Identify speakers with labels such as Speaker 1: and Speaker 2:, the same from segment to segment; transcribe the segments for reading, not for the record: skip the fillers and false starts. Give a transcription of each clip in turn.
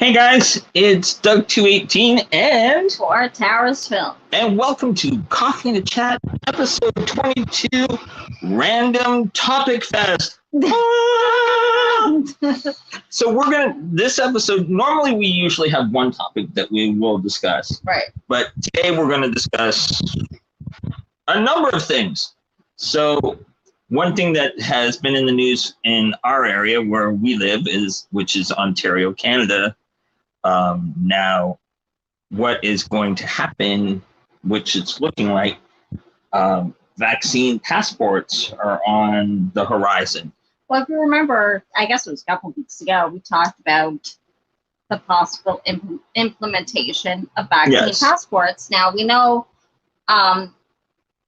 Speaker 1: Hey guys, it's Doug218 and
Speaker 2: For Towers Film.
Speaker 1: and welcome to Coffee and a Chat, episode 22, Random Topicfest. So this episode, normally we usually have one topic that we will discuss.
Speaker 2: Right.
Speaker 1: But today we're going to discuss a number of things. So one thing that has been in the news in our area where we live which is Ontario, Canada. Now, what is going to happen, which it's looking like, vaccine passports are on the horizon.
Speaker 2: Well, if you remember, I guess it was a couple of weeks ago, we talked about the possible implementation of vaccine passports. Now, we know a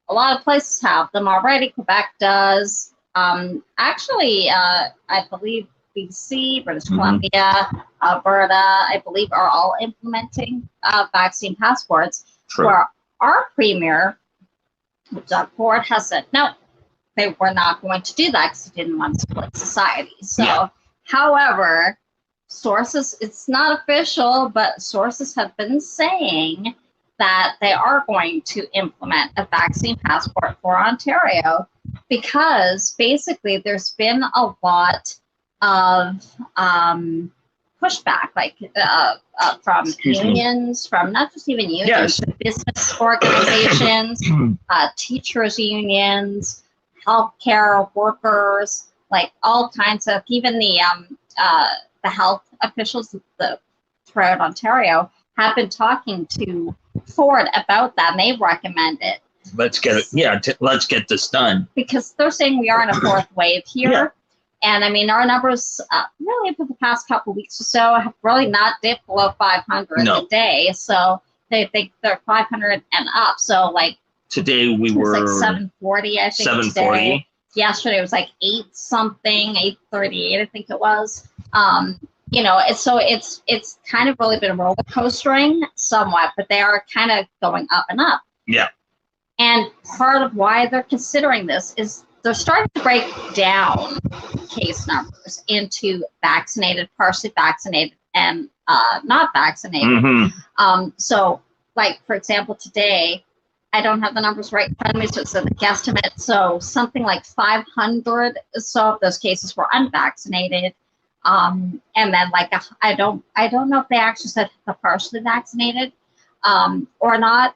Speaker 2: lot of places have them already. Quebec does. Actually, I believe BC, British Columbia, Alberta, I believe, are all implementing vaccine passports.
Speaker 1: True.
Speaker 2: Where our premier, Doug Ford, has said no, they were not going to do that because they didn't want to split society. So, however, sources, it's not official, but sources have been saying that they are going to implement a vaccine passport for Ontario because basically there's been a lot of pushback, like from unions, from not just even unions, but business organizations, teachers unions, healthcare workers, like all kinds of, even the health officials throughout Ontario have been talking to Ford about that, and they recommend it.
Speaker 1: Let's get it. Let's get this done
Speaker 2: because they're saying we are in a fourth wave here. Yeah. And I mean, our numbers really for the past couple of weeks or so have really not dipped below 500 a day. So they think they're 500 and up. So like
Speaker 1: today we were
Speaker 2: like 740, I think. 740. Today. Yesterday it was like 838, I think it was. You know, it's kind of really been roller coastering somewhat, but they are kind of going up and up.
Speaker 1: Yeah.
Speaker 2: And part of why they're considering this is they're starting to break down case numbers into vaccinated, partially vaccinated, and not vaccinated. So, like, for example, today, I don't have the numbers right in front of me, so it's a guesstimate. So something like 500 or so of those cases were unvaccinated. And then, like, I don't know if they actually said the partially vaccinated or not.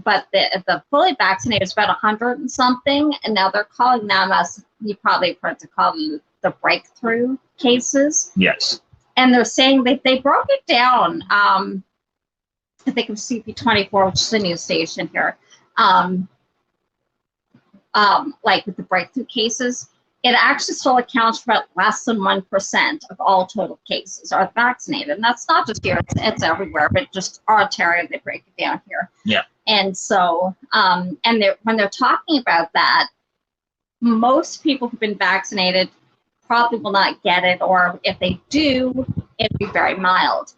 Speaker 2: But the fully vaccinated is about 100 and something, and now they're calling them, as you probably have heard, to call them the breakthrough cases.
Speaker 1: Yes. And
Speaker 2: they're saying they broke it down. I think of CP24, which is a news station here. Like with the breakthrough cases, it actually still accounts for about less than 1% of all total cases are vaccinated, and that's not just here; it's everywhere. But just Ontario, they break it down here.
Speaker 1: Yeah.
Speaker 2: And so, when they're talking about that, most people who've been vaccinated probably will not get it, or if they do, it'll be very mild.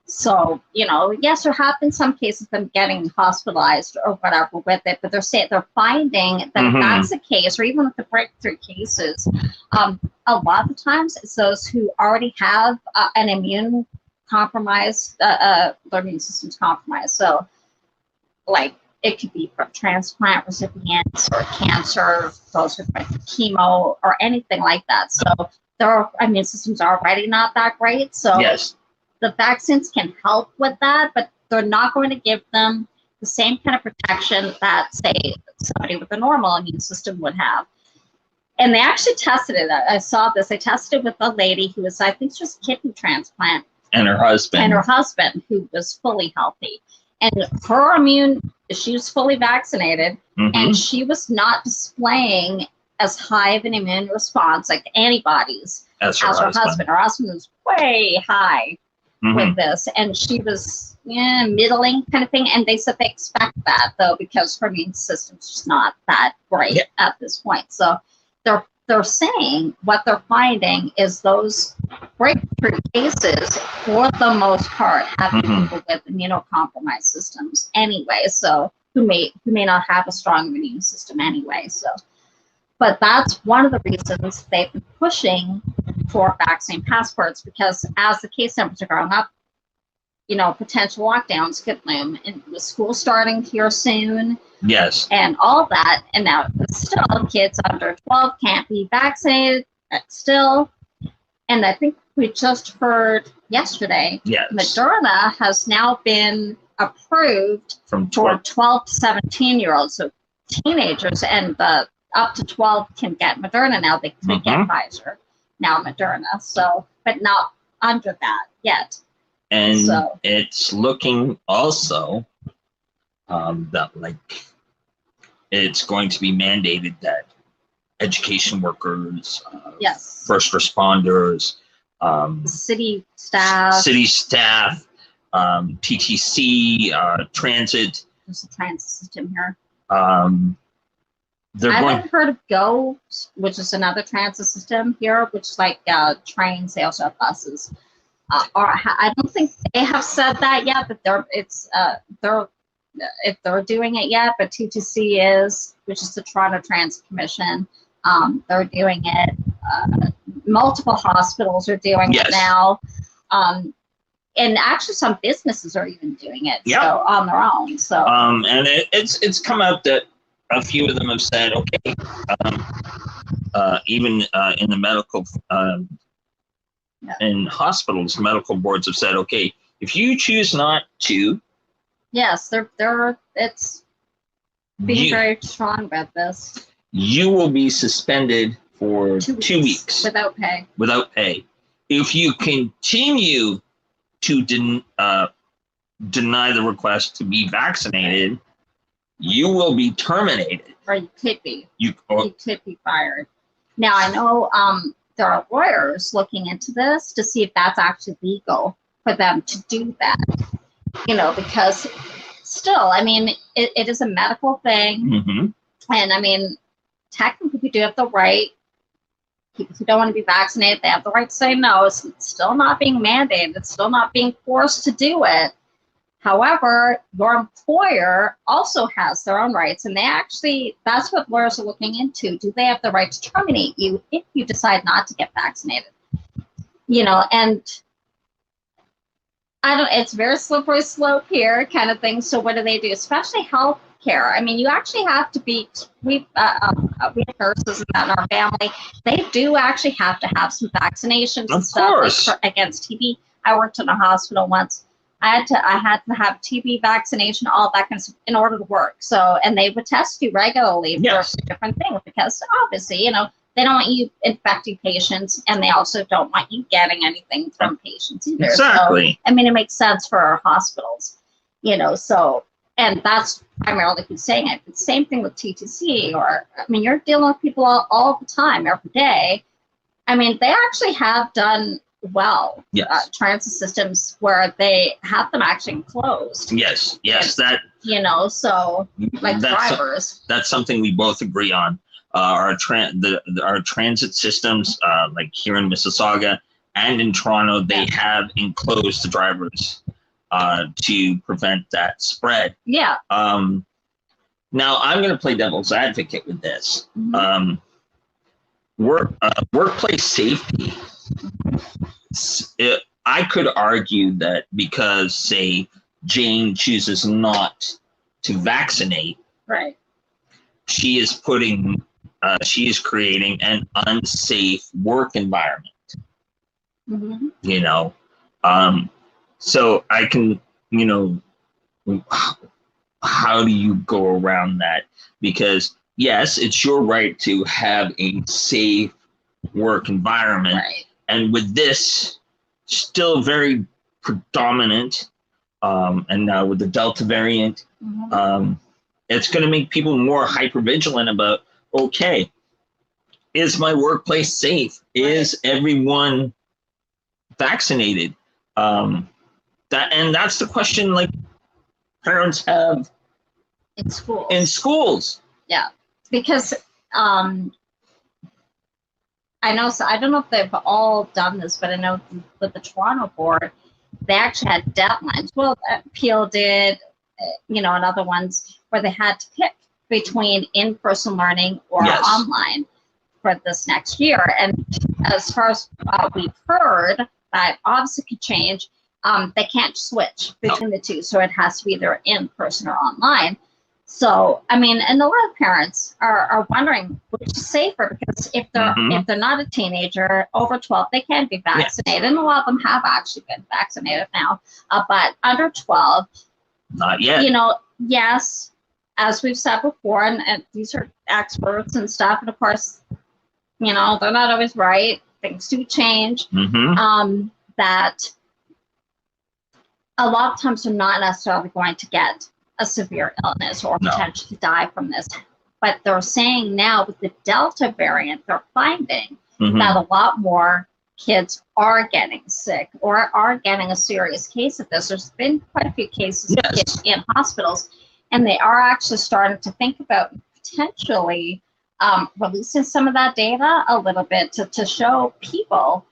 Speaker 2: So, you know, yes, there have been some cases of them getting hospitalized or whatever with it, but they're finding that if that's the case, or even with the breakthrough cases, a lot of the times it's those who already have an immune compromise, their immune system's compromised. So, like, it could be from transplant recipients or cancer, those who went through chemo or anything like that. So their immune systems are already not that great. So the vaccines can help with that, but they're not going to give them the same kind of protection that, say, somebody with a normal immune system would have. And they actually tested it. I saw this. They tested it with a lady who was, I think, just kidney transplant.
Speaker 1: And her husband.
Speaker 2: Who was fully healthy. And her she was fully vaccinated, and she was not displaying as high of an immune response, like antibodies, as her husband. Her husband was way high with this, and she was middling kind of thing. And they said they expect that, though, because her immune system's just not that great at this point. So they're saying what they're finding is those breakthrough cases, for the most part, have people with immunocompromised systems anyway. So who may not have a strong immune system anyway. So, but that's one of the reasons they've been pushing for vaccine passports, because as the case numbers are going up, potential lockdowns could loom, and the school starting here soon.
Speaker 1: Yes.
Speaker 2: And all that. And now still kids under 12 can't be vaccinated still. And I think we just heard yesterday,
Speaker 1: Yes.
Speaker 2: Moderna has now been approved
Speaker 1: for
Speaker 2: 12 to 17-year-olds, so teenagers, and the up to 12 can get Moderna now. They could get Pfizer, now Moderna. So, but not under that yet.
Speaker 1: And so, it's looking also that it's going to be mandated that education workers,
Speaker 2: yes,
Speaker 1: first responders,
Speaker 2: city staff,
Speaker 1: TTC, transit.
Speaker 2: There's a transit system here.
Speaker 1: I
Speaker 2: haven't heard of Go, which is another transit system here, which is like trains. They also have buses. I don't think they have said that yet, but they're doing it yet. But TTC is, which is the Toronto Transit Commission. They're doing it. Multiple hospitals are doing it now. And actually some businesses are even doing it so on their own. So
Speaker 1: and it's come out that a few of them have said, okay, even in the medical in hospitals, medical boards have said, okay, if you choose not to,
Speaker 2: yes, it's being very strong about this.
Speaker 1: You will be suspended for 2 weeks
Speaker 2: without pay.
Speaker 1: Without pay. If you continue to deny the request to be vaccinated, you will be terminated.
Speaker 2: Or you could be. You could be fired. Now I know there are lawyers looking into this to see if that's actually legal for them to do that. Because still, I mean, it is a medical thing, and I mean, technically, we do have the right. People who don't want to be vaccinated, they have the right to say no. It's still not being mandated. It's still not being forced to do it. However, your employer also has their own rights, and that's what lawyers are looking into. Do they have the right to terminate you if you decide not to get vaccinated? And it's very slippery slope here kind of thing. So what do they do? Especially healthcare. I mean, you actually have to be, we have nurses in our family. They do actually have to have some vaccinations and stuff against TB. I worked in a hospital once. I had to have TB vaccination, all that kind of stuff in order to work. So, and they would test you regularly for different things because obviously, they don't want you infecting patients, and they also don't want you getting anything from patients either.
Speaker 1: Exactly.
Speaker 2: So, I mean, it makes sense for our hospitals, so, and that's primarily who's saying it. It's the same thing with TTC, you're dealing with people all the time, every day. I mean, they actually have done well.
Speaker 1: Yes.
Speaker 2: Transit systems where they have them actually closed.
Speaker 1: Yes.
Speaker 2: So like drivers.
Speaker 1: That's something we both agree on. Our transit systems, like here in Mississauga and in Toronto, they have enclosed the drivers to prevent that spread.
Speaker 2: Yeah.
Speaker 1: Now I'm going to play devil's advocate with this. Workplace safety. I could argue that because, say, Jane chooses not to vaccinate,
Speaker 2: right?
Speaker 1: She is creating an unsafe work environment. So I can, how do you go around that? Because yes, it's your right to have a safe work environment.
Speaker 2: Right.
Speaker 1: And with this still very predominant, and now with the Delta variant, it's going to make people more hypervigilant about, okay, is my workplace safe? Is everyone vaccinated? That's the question like parents have
Speaker 2: in
Speaker 1: schools.
Speaker 2: Yeah, because I know, so I don't know if they've all done this, but I know with the Toronto board, they actually had deadlines. Well, Peel did, and other ones where they had to pick between in-person learning or online for this next year. And as far as we've heard, that obviously could change. They can't switch between the two, so it has to be either in person or online. So, I mean, and a lot of parents are wondering which is safer, because if they're not a teenager over 12, they can be vaccinated, and a lot of them have actually been vaccinated now. But under 12,
Speaker 1: not yet.
Speaker 2: You know, yes, as we've said before, and these are experts and stuff, and of course, you know, they're not always right. Things do change. That a lot of times they're not necessarily going to get a severe illness or potentially die from this. But they're saying now with the Delta variant, they're finding that a lot more kids are getting sick or are getting a serious case of this. There's been quite a few cases of kids in hospitals, and they are actually starting to think about potentially releasing some of that data a little bit to show people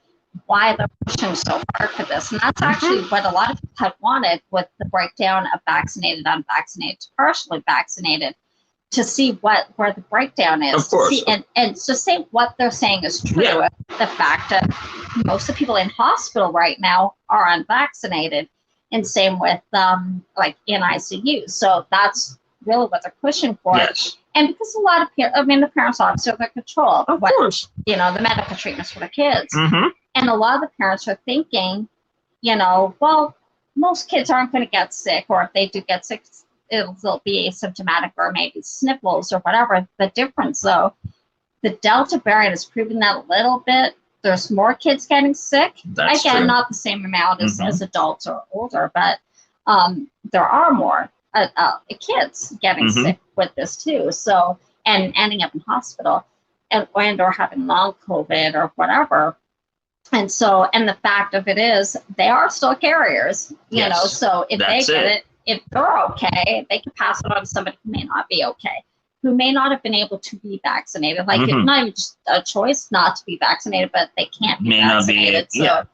Speaker 2: why they're pushing so hard for this. And that's actually what a lot of people had wanted, with the breakdown of vaccinated, unvaccinated, partially vaccinated, to see where the breakdown is.
Speaker 1: Of course.
Speaker 2: To see, and to say what they're saying is true. Yeah. The fact that most of the people in hospital right now are unvaccinated, and same with like in ICU. So that's really what they're pushing for.
Speaker 1: Yes.
Speaker 2: And because a lot of the parents obviously have control
Speaker 1: of course,
Speaker 2: the medical treatments for the kids. And a lot of the parents are thinking, well, most kids aren't going to get sick, or if they do get sick, they'll be asymptomatic or maybe sniffles or whatever. The difference, though, the Delta variant has proven that a little bit. There's more kids getting sick.
Speaker 1: That's
Speaker 2: Again,
Speaker 1: true.
Speaker 2: not the same amount as adults or older, but there are more kids getting sick with this too. So, and ending up in hospital and or having long COVID or whatever. And so, and the fact of it is, they are still carriers, you know. So if they get it, if they're okay, they can pass it on to somebody who may not be okay, who may not have been able to be vaccinated. Like it's not even just a choice not to be vaccinated, but they can't be vaccinated. So,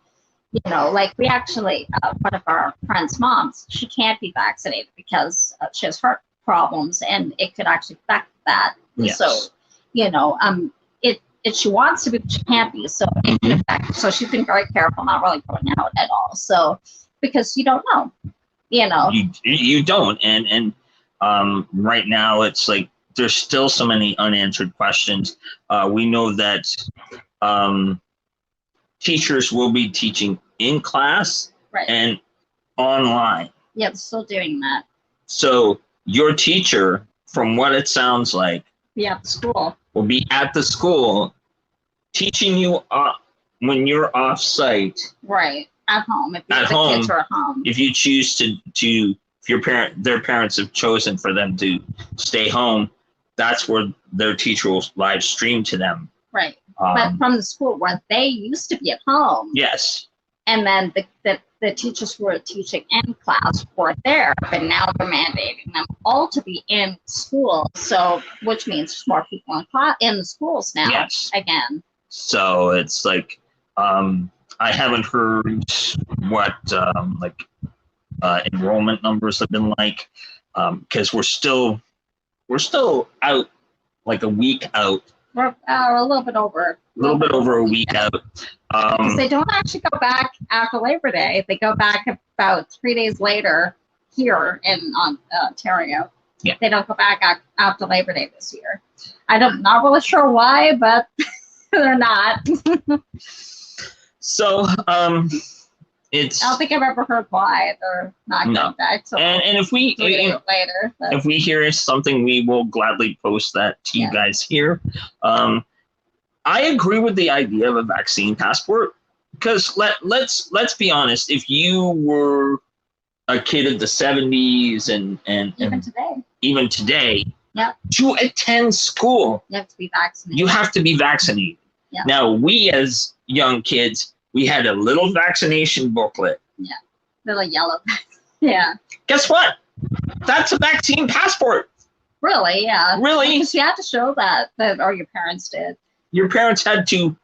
Speaker 2: like we actually, one of our friends' moms, she can't be vaccinated because she has heart problems, and it could actually affect that.
Speaker 1: Yes.
Speaker 2: So, if she wants to be, she can't be. So it can affect. So she's been very careful, not really going out at all. So because you don't know,
Speaker 1: you don't, and right now it's like there's still so many unanswered questions. We know that teachers will be teaching in class and online.
Speaker 2: Yeah, they're still doing that.
Speaker 1: So your teacher, from what it sounds like,
Speaker 2: school
Speaker 1: will be at the school teaching you when you're off site.
Speaker 2: Right. At home. If
Speaker 1: at
Speaker 2: the
Speaker 1: home,
Speaker 2: kids are at home.
Speaker 1: If you choose to if their parents have chosen for them to stay home, that's where their teacher will live stream to them.
Speaker 2: Right. But from the school where they used to be at home.
Speaker 1: Yes.
Speaker 2: And then the teachers who were teaching in class were there, but now they're mandating them all to be in school. So, which means there's more people in the schools now.
Speaker 1: Yes.
Speaker 2: Again.
Speaker 1: So it's like, I haven't heard what enrollment numbers have been like, because we're still out, like a week out.
Speaker 2: We're a little bit over.
Speaker 1: A little bit over a week out.
Speaker 2: Because they don't actually go back after Labor Day. They go back about 3 days later here in Ontario.
Speaker 1: Yeah.
Speaker 2: They don't go back after Labor Day this year. Not really sure why, but they're not.
Speaker 1: So it's.
Speaker 2: I don't think I've ever heard why they're not going back. So
Speaker 1: and if we
Speaker 2: later,
Speaker 1: if we hear something, we will gladly post that to you guys here. I agree with the idea of a vaccine passport, because let's be honest. If you were a kid of the 70s and even today, to attend school,
Speaker 2: you have to be vaccinated.
Speaker 1: You have to be vaccinated.
Speaker 2: Yeah.
Speaker 1: Now, we as young kids, we had a little vaccination booklet.
Speaker 2: Yeah, little yellow. Yeah.
Speaker 1: Guess what? That's a vaccine passport.
Speaker 2: Really? Yeah.
Speaker 1: Really?
Speaker 2: Because you had to show that, or your parents did.
Speaker 1: Your parents had to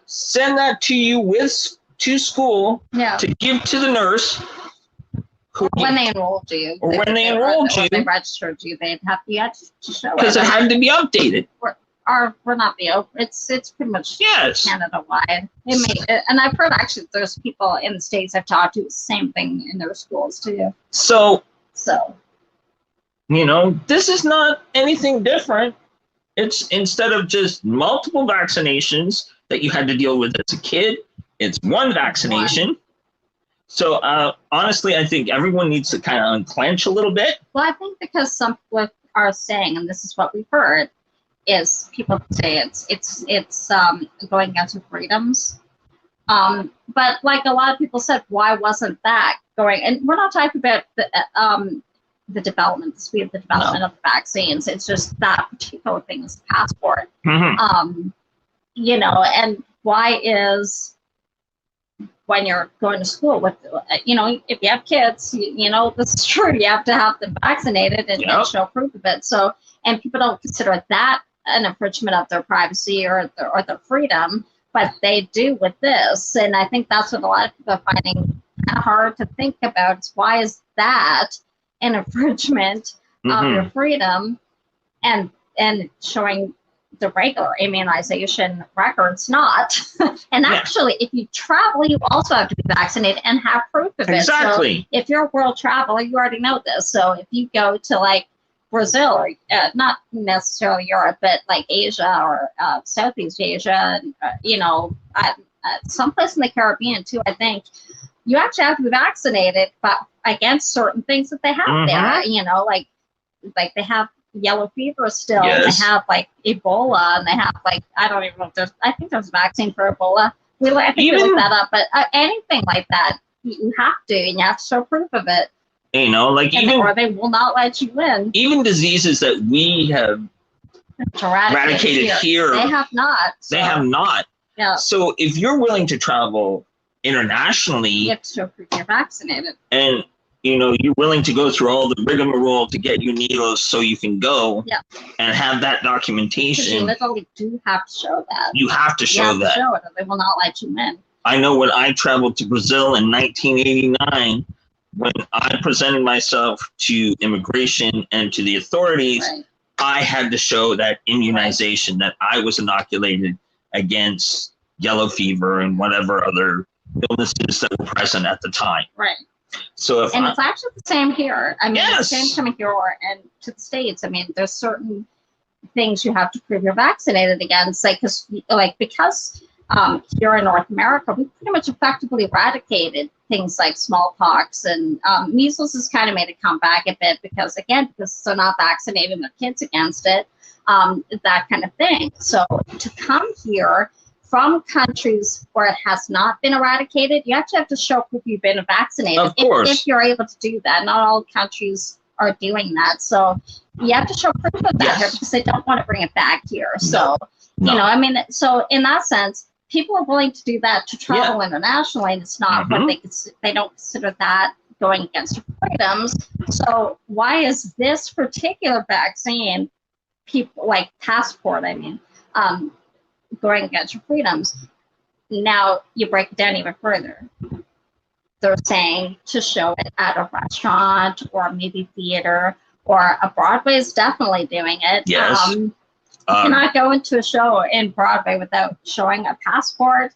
Speaker 1: send that to you to school to give to the nurse.
Speaker 2: When they enrolled you.
Speaker 1: Or when they enrolled you.
Speaker 2: When they registered you, you had to show it.
Speaker 1: Because it had to be updated.
Speaker 2: we're not the it's pretty much
Speaker 1: Yes.
Speaker 2: Canada wide. And I've heard actually there's people in the States I've talked to the same thing in their schools too.
Speaker 1: So
Speaker 2: So
Speaker 1: this is not anything different. It's instead of just multiple vaccinations that you had to deal with as a kid, it's one vaccination. So honestly, I think everyone needs to kind of unclench a little bit.
Speaker 2: Well, I think because some people are saying, and this is what we've heard, is people say it's going against your freedoms. But like a lot of people said, why wasn't that going? And we're not talking about the development, the speed of the development of the vaccines. It's just that particular thing is the passport.
Speaker 1: Mm-hmm.
Speaker 2: And why is when you're going to school with, if you have kids, this is true. You have to have them vaccinated and show proof of it. So, and people don't consider that an infringement of their privacy or their freedom, but they do with this. And I think that's what a lot of people are finding kind of hard to think about. Is why is that an infringement of your freedom, and showing the regular immunization records not. And actually, if you travel, you also have to be vaccinated and have proof of it.
Speaker 1: Exactly.
Speaker 2: So if you're a world traveler, you already know this. So if you go to like Brazil or not necessarily Europe, but like Asia or Southeast Asia, and someplace in the Caribbean too, I think you actually have to be vaccinated, but against certain things that they have there. Like they have yellow fever still, and they have like Ebola, and they have like, I don't even know if I think there's a vaccine for Ebola. I think we looked that up, but anything like that, you have to, and you have to show proof of it. Or they will not let you in.
Speaker 1: Even diseases that we have eradicated here,
Speaker 2: they have not.
Speaker 1: They have not.
Speaker 2: Yeah.
Speaker 1: So if you're willing to travel internationally,
Speaker 2: you have to show proof you're vaccinated.
Speaker 1: And you're willing to go through all the rigmarole to get your needles so you can go and have that documentation.
Speaker 2: You literally do have to show that.
Speaker 1: You have to show that.
Speaker 2: Show it, or they will not let you in.
Speaker 1: I know when I traveled to Brazil in 1989, when I presented myself to immigration and to the authorities, I had to show that immunization, that I was inoculated against yellow fever and whatever other illnesses that were present at the time.
Speaker 2: Right.
Speaker 1: So
Speaker 2: it's actually the same here. I mean, the same coming here and to the States. I mean, there's certain things you have to prove you're vaccinated against, because here in North America, we pretty much effectively eradicated things like smallpox, and measles has kind of made a comeback a bit because they're not vaccinating their kids against it, that kind of thing. So to come here from countries where it has not been eradicated, you actually have to show proof you've been vaccinated.
Speaker 1: Of course.
Speaker 2: If you're able to do that. Not all countries are doing that. So you have to show proof of that here because they don't want to bring it back here. So, so in that sense, people are willing to do that to travel internationally, and it's not what they don't consider that going against your freedoms. So why is this particular vaccine, people like passport, going against your freedoms? Now you break it down even further. They're saying to show it at a restaurant or maybe theater, or a Broadway is definitely doing it.
Speaker 1: Yes.
Speaker 2: You cannot go into a show in Broadway without showing a passport.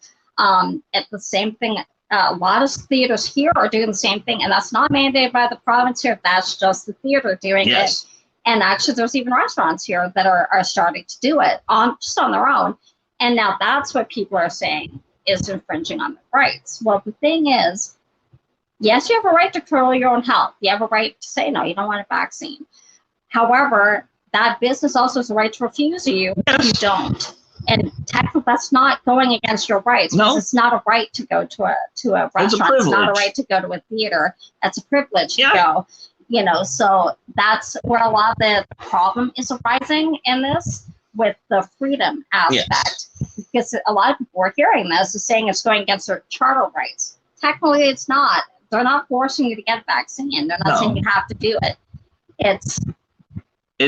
Speaker 2: It's the same thing. A lot of theaters here are doing the same thing, and that's not mandated by the province here. That's just the theater doing it. And actually, there's even restaurants here that are starting to do it just on their own. And now that's what people are saying is infringing on their rights. Well, the thing is, yes, you have a right to control your own health. You have a right to say, no, you don't want a vaccine. However, that business also has a right to refuse you if you don't. And technically, that's not going against your rights.
Speaker 1: No.
Speaker 2: It's not a right to go to a restaurant. It's not a right to go to a theater. That's a privilege to go. So that's where a lot of the problem is arising in this, with the freedom aspect, because a lot of people are hearing this is saying it's going against their charter rights. Technically, it's not. They're not forcing you to get a vaccine. They're not saying you have to do it. It's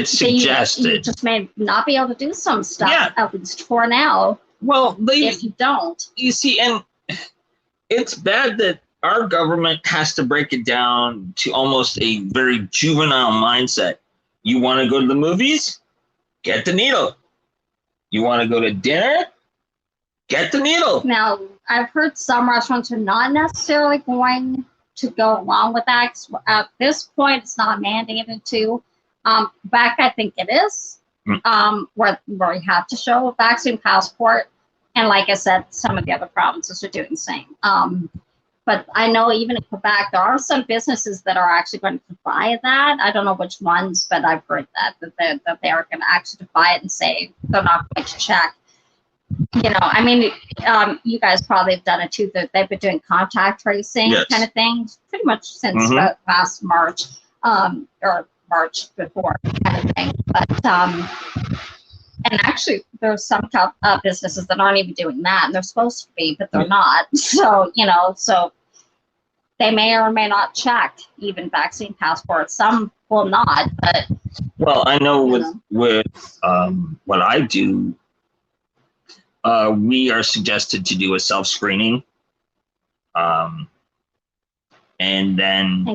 Speaker 1: suggested.
Speaker 2: You just may not be able to do some stuff, at least for now.
Speaker 1: Well,
Speaker 2: if you don't.
Speaker 1: You see, and it's bad that our government has to break it down to almost a very juvenile mindset. You want to go to the movies? Get the needle. You want to go to dinner? Get the needle.
Speaker 2: Now, I've heard some restaurants are not necessarily going to go along with that. At this point, it's not mandated to. Back, I think it is, where you have to show a vaccine passport. And like I said, some of the other provinces are doing the same. But I know even in Quebec, there are some businesses that are actually going to defy that. I don't know which ones, but I've heard that they are going to actually defy it and say they're not going to check. You know, I mean, you guys probably have done it too. That they've been doing contact tracing kind of thing pretty much since last March, or March before kind of thing. But and actually, there's some businesses that aren't even doing that, and they're supposed to be, but they're not. So you know, so they may or may not check even vaccine passports. Some will not, but
Speaker 1: well, I know with what I do. We are suggested to do a self-screening, and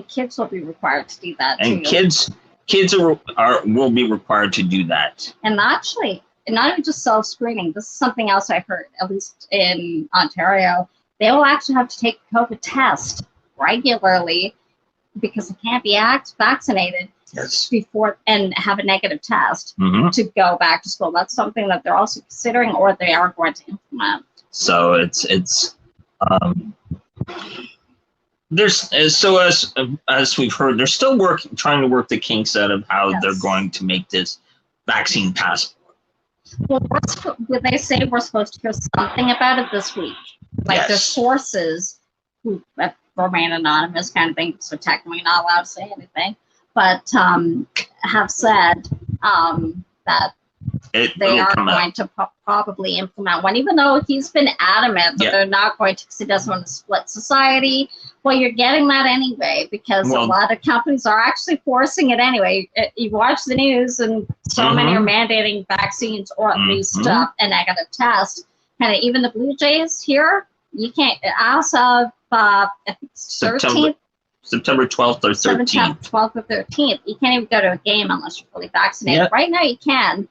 Speaker 2: kids will be required to do that
Speaker 1: and
Speaker 2: too.
Speaker 1: Kids will be required to do that.
Speaker 2: And actually, not even just self-screening. This is something else I heard, at least in Ontario. They will actually have to take a COVID test regularly because they can't be vaccinated.
Speaker 1: Yes.
Speaker 2: Before and have a negative test to go back to school. That's something that they're also considering, or they are going to implement.
Speaker 1: So it's there's so as we've heard, they're still trying to work the kinks out of how they're going to make this vaccine passport.
Speaker 2: Well, they say we're supposed to hear something about it this week. Like there's sources who remain anonymous, kind of thing, so technically not allowed to say anything. But have said that they are going to probably implement one, even though he's been adamant that they're not going to, because he doesn't want to split society. Well, you're getting that anyway, because a lot of companies are actually forcing it anyway. You watch the news, and so many are mandating vaccines or at least a negative test. And even the Blue Jays here, you can't, as of I think it's 13th.
Speaker 1: September 12th or 13th.
Speaker 2: 12th or 13th. You can't even go to a game unless you're fully vaccinated. Yep. Right now you can.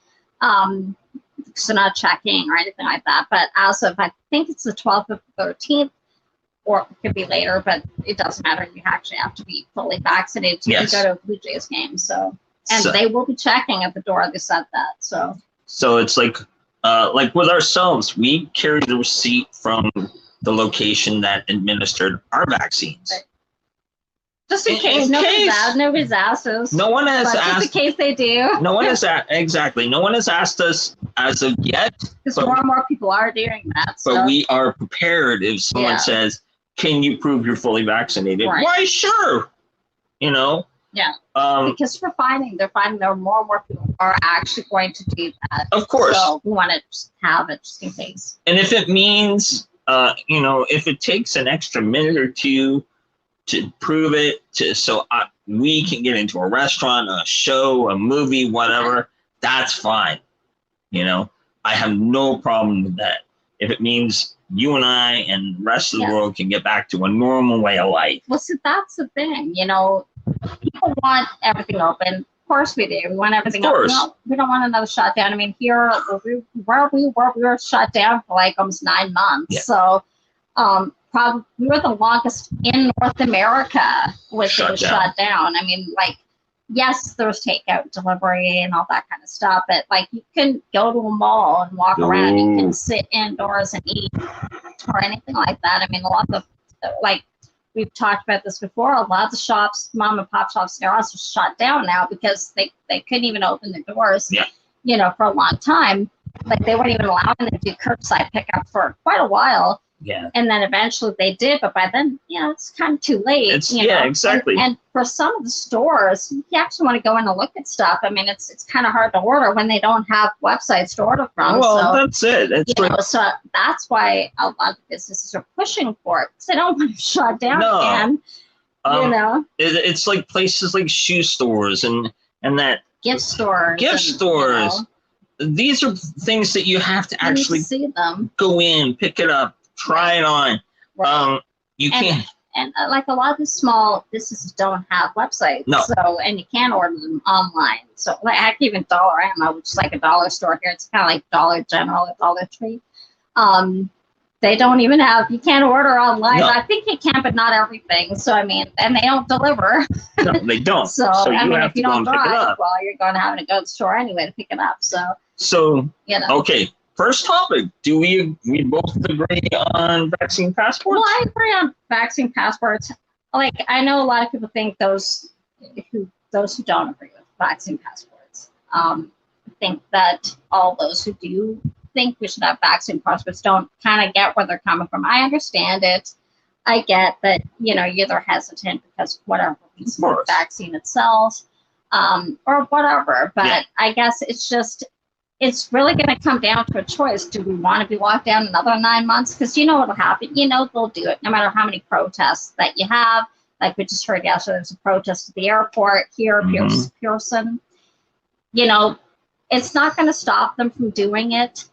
Speaker 2: So not checking or anything like that. But as of, I think it's the 12th or 13th, or it could be later, but it doesn't matter. You actually have to be fully vaccinated to go to a Blue Jays game. So they will be checking at the door. They said that. So
Speaker 1: it's like with ourselves, we carry the receipt from the location that administered our vaccines.
Speaker 2: Right. Just in case nobody's asked us.
Speaker 1: No one has asked.
Speaker 2: Just in case they do.
Speaker 1: No one has exactly. No one has asked us as of yet.
Speaker 2: Because more and more people are doing that.
Speaker 1: But we are prepared if someone says, "Can you prove you're fully vaccinated?"
Speaker 2: Right.
Speaker 1: Why, sure. You know.
Speaker 2: Yeah. Because they're finding there are more and more people are actually going to do that.
Speaker 1: Of course.
Speaker 2: So we want to just have it just in case.
Speaker 1: And if it means, if it takes an extra minute or two to prove it, so we can get into a restaurant, a show, a movie, whatever, that's fine. I have no problem with that. If it means you and I and the rest of the world can get back to a normal way of life.
Speaker 2: Well, see, that's the thing. People want everything open. Of course we do. We want everything open. No, we don't want another shutdown. I mean, here where we were shut down for like almost 9 months. Yeah. So probably we were the longest in North America with it shut down. I mean, like, yes, there's takeout, delivery, and all that kind of stuff, but like you can go to a mall and walk around. You can sit indoors and eat or anything like that. I mean, a lot of like we've talked about this before. A lot of the shops, mom and pop shops, they're also shut down now because they couldn't even open the doors. Yeah. For a long time. Like they weren't even allowing them to do curbside pickup for quite a while.
Speaker 1: Yeah.
Speaker 2: And then eventually they did, but by then, it's kind of too late.
Speaker 1: Yeah, exactly.
Speaker 2: And for some of the stores, you actually want to go in and look at stuff. I mean, it's kind of hard to order when they don't have websites to order from.
Speaker 1: Well, that's it.
Speaker 2: So that's why a lot of businesses are pushing for it because they don't want to shut down again.
Speaker 1: It's like places like shoe stores and that
Speaker 2: gift stores.
Speaker 1: These are things that you have to actually
Speaker 2: see them.
Speaker 1: Go in, pick it up, try it on.
Speaker 2: Right.
Speaker 1: You can't.
Speaker 2: like a lot of the small businesses don't have websites.
Speaker 1: No.
Speaker 2: So, and you can't order them online. So, like, heck, even Dollarama, which is like a dollar store here, it's kind of like Dollar General at Dollar Tree. They don't even have, you can't order online.
Speaker 1: No.
Speaker 2: I think you can, but not everything. So, I mean, and they don't deliver.
Speaker 1: No, they don't.
Speaker 2: So,
Speaker 1: you
Speaker 2: I mean,
Speaker 1: have
Speaker 2: if you
Speaker 1: to go
Speaker 2: don't
Speaker 1: and pick it
Speaker 2: drive,
Speaker 1: up.
Speaker 2: well, you're going to have to go to the store anyway to pick it up. So, you know.
Speaker 1: Okay. First topic. Do we both agree on vaccine passports?
Speaker 2: Well, I agree on vaccine passports. Like, I know a lot of people think those who don't agree with vaccine passports think that all those who do think we should have vaccine passports don't kind of get where they're coming from. I understand it. I get that, you know, you're either hesitant because whatever reason the vaccine itself, or whatever. But yeah. I guess it's really going to come down to a choice. Do we want to be locked down another 9 months? Because you know what'll happen. You know they'll do it no matter how many protests that you have. Like we just heard yesterday, there's a protest at the airport here, Pearson. You know, it's not going to stop them from doing it.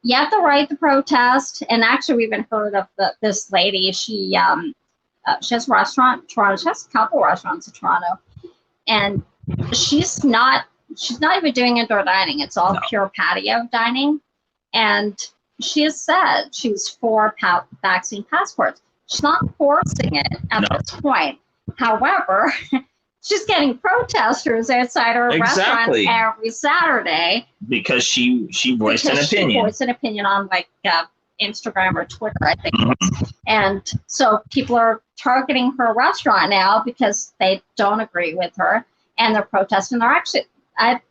Speaker 2: You have the right to protest. And actually, we've even heard of this lady. She has a restaurant in Toronto. She has a couple restaurants in Toronto. And she's not even doing indoor dining. It's all pure patio dining. And she has said she's for vaccine passports. She's not forcing it at this point. However, she's getting protesters outside her restaurant every Saturday
Speaker 1: because she voiced an opinion.
Speaker 2: She voiced an opinion on like Instagram or Twitter, I think. And so people are targeting her restaurant now because they don't agree with her, and they're protesting. They're actually, I've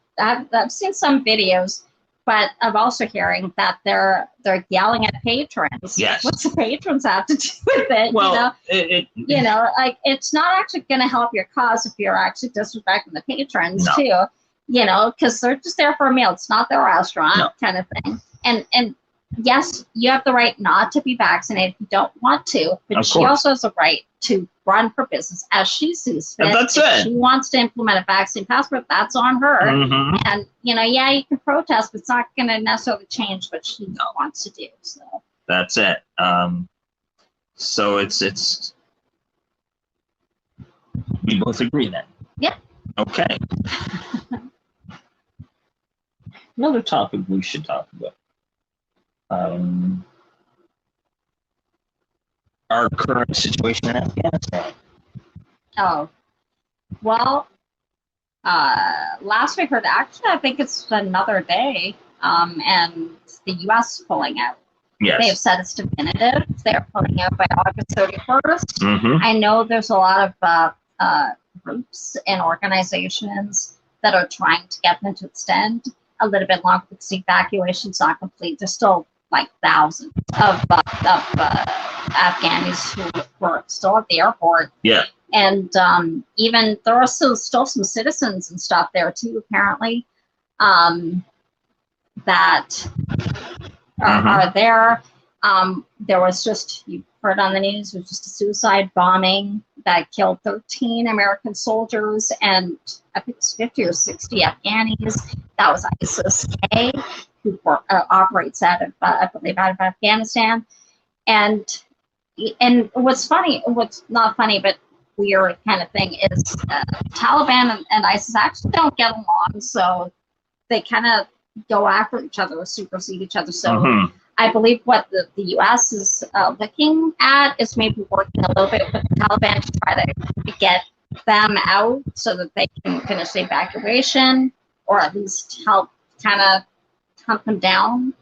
Speaker 2: seen some videos, but I'm also hearing that they're yelling at patrons.
Speaker 1: Yes.
Speaker 2: What's the patrons have to do with it?
Speaker 1: Well,
Speaker 2: you know, like it's not actually going to help your cause if you're actually disrespecting the patrons too. You know, because they're just there for a meal. It's not their restaurant, kind of thing. And yes, you have the right not to be vaccinated if you don't want to, but she also has the right to run her business as she sees fit.
Speaker 1: That's
Speaker 2: if she wants to implement a vaccine passport, that's on her. And, you know, yeah, you can protest, but it's not going to necessarily change what she wants to do. So
Speaker 1: that's it. So it's we both agree then.
Speaker 2: Yep.
Speaker 1: Okay. Another topic we should talk about. Our current situation in Afghanistan.
Speaker 2: Oh, well, last we heard, actually, I think it's another day, and the U.S. is pulling out.
Speaker 1: Yes.
Speaker 2: They've said it's definitive. They're pulling out by August 31st. I know there's a lot of groups and organizations that are trying to get them to extend a little bit longer because the evacuation's not complete. There's still like thousands of Afghanis who were still at the airport.
Speaker 1: Yeah.
Speaker 2: And even there are still some citizens and stuff there too, apparently, that are there. There was just, you heard on the news, it was just a suicide bombing that killed 13 American soldiers and I think it was 50 or 60 Afghanis. That was ISIS-K, who operates out of, I believe, out of Afghanistan. And what's funny, what's not funny, but weird kind of thing is Taliban and ISIS actually don't get along, so they kind of go after each other or supersede each other. So I believe what the U.S. is looking at is maybe working a little bit with the Taliban to try to get them out so that they can finish the evacuation or at least help kind of hunt them down.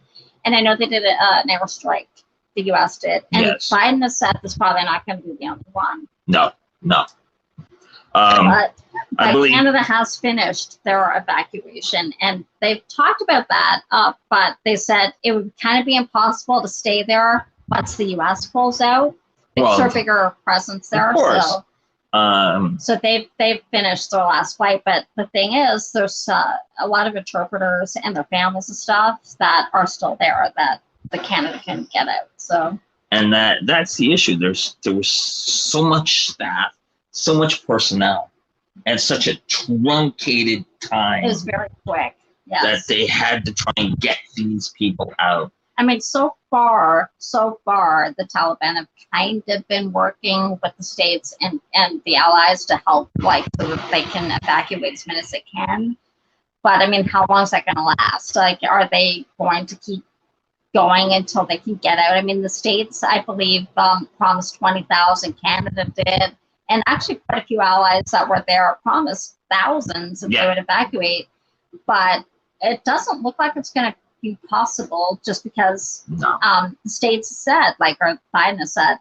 Speaker 2: And I know they did an airstrike, the U.S. did. And Biden has said this is probably not going to be the only one.
Speaker 1: No.
Speaker 2: But Canada has finished their evacuation, and they've talked about that, but they said it would kind of be impossible to stay there once the U.S. pulls out. It's a bigger presence there.
Speaker 1: Of course.
Speaker 2: So they've finished their last flight, but the thing is, there's a lot of interpreters and their families and stuff that are still there that the Canada can get out. So.
Speaker 1: And that's the issue. There was so much staff, so much personnel, and such a truncated time.
Speaker 2: It was very quick. Yes.
Speaker 1: That they had to try and get these people out.
Speaker 2: I mean, so far, the Taliban have kind of been working with the states and the allies to help, like, so that they can evacuate as many as they can. But I mean, how long is that going to last? Like, are they going to keep going until they can get out? I mean, the states, I believe, promised 20,000. Canada did, and actually quite a few allies that were there promised thousands if they would evacuate. But it doesn't look like it's going to be possible, just because the states said, like, or Biden has said,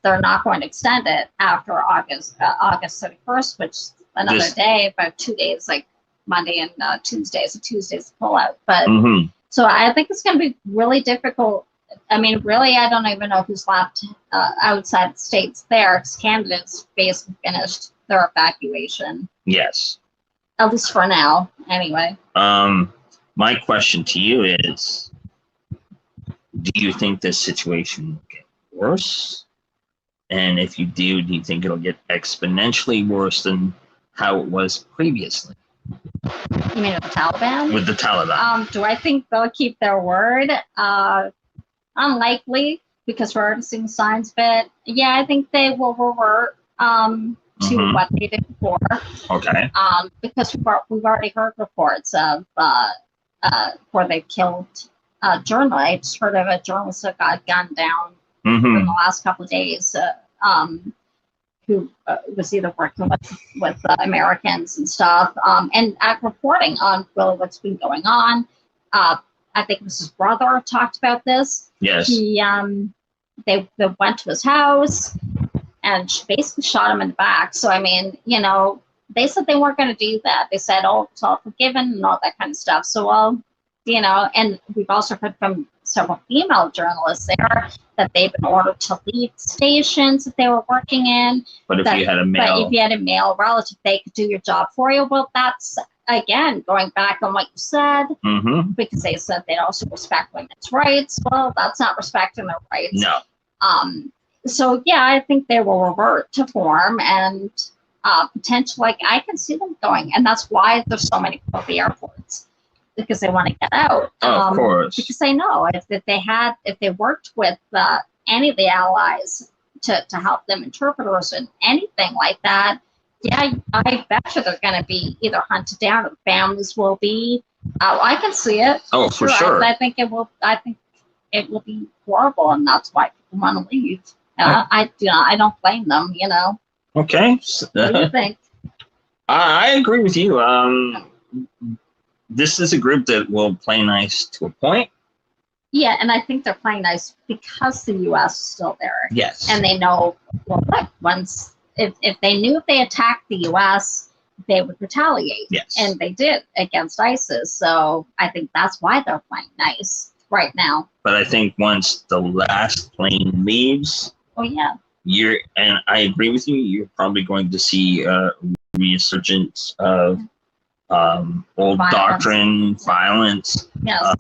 Speaker 2: they're not going to extend it after August 31st, which another day, about 2 days, like Monday and Tuesday. So Tuesday's the pullout. But so I think it's going to be really difficult. I mean, really, I don't even know who's left outside the states there, because Canada's basically finished their evacuation.
Speaker 1: Yes.
Speaker 2: At least for now, anyway.
Speaker 1: My question to you is, do you think this situation will get worse? And if you do you think it'll get exponentially worse than how it was previously?
Speaker 2: You mean with the Taliban?
Speaker 1: With the Taliban.
Speaker 2: Do I think they'll keep their word? Unlikely, because we're already seeing signs of it. Yeah, I think they will revert to what they did before.
Speaker 1: Okay.
Speaker 2: Because we've already heard reports of where they killed journalists. I just heard of a journalist that got gunned down in the last couple of days, who was either working with Americans and stuff, and reporting on really what's been going on. I think Mrs. Brother talked about this.
Speaker 1: Yes.
Speaker 2: They went to his house and basically shot him in the back. So, I mean, you know, they said they weren't going to do that. They said, oh, it's all forgiven and all that kind of stuff. So, well, you know, and we've also heard from several female journalists there that they've been ordered to leave stations that they were working in.
Speaker 1: But if you had a
Speaker 2: male relative, they could do your job for you. Well, that's, again, going back on what you said, because they said they'd also respect women's rights. Well, that's not respecting their rights.
Speaker 1: No.
Speaker 2: So, yeah, I think they will revert to form, and potentially, like, I can see them going. And that's why there's so many people at the airports, because they want to get out.
Speaker 1: Of course.
Speaker 2: Because they know if they worked with any of the allies to help them, interpreters and anything like that, yeah, I bet you they're going to be either hunted down or the families will be. I can see it.
Speaker 1: Oh, for sure.
Speaker 2: I think it will. I think it will be horrible, and that's why people want to leave. I don't blame them. You know.
Speaker 1: Okay.
Speaker 2: What do you think?
Speaker 1: I agree with you. This is a group that will play nice to a point.
Speaker 2: Yeah, and I think they're playing nice because the U.S. is still there.
Speaker 1: Yes.
Speaker 2: And they know, well, look, if they knew if they attacked the U.S., they would retaliate.
Speaker 1: Yes.
Speaker 2: And they did against ISIS. So I think that's why they're playing nice right now.
Speaker 1: But I think once the last plane leaves,
Speaker 2: oh yeah,
Speaker 1: and I agree with you, you're probably going to see a resurgence of old violence. Doctrine, violence.
Speaker 2: Yes.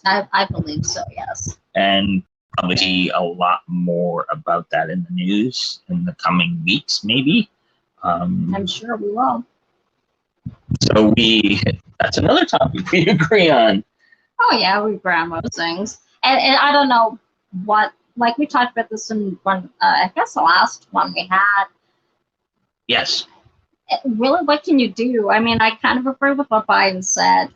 Speaker 2: I believe so, yes.
Speaker 1: And probably see a lot more about that in the news in the coming weeks, maybe.
Speaker 2: I'm sure we will.
Speaker 1: So that's another topic we agree on.
Speaker 2: Oh yeah, we agree on most things. And I don't know what, like we talked about this in one, I guess the last one we had.
Speaker 1: Yes.
Speaker 2: Really, what can you do? I mean, I kind of agree with what Biden said.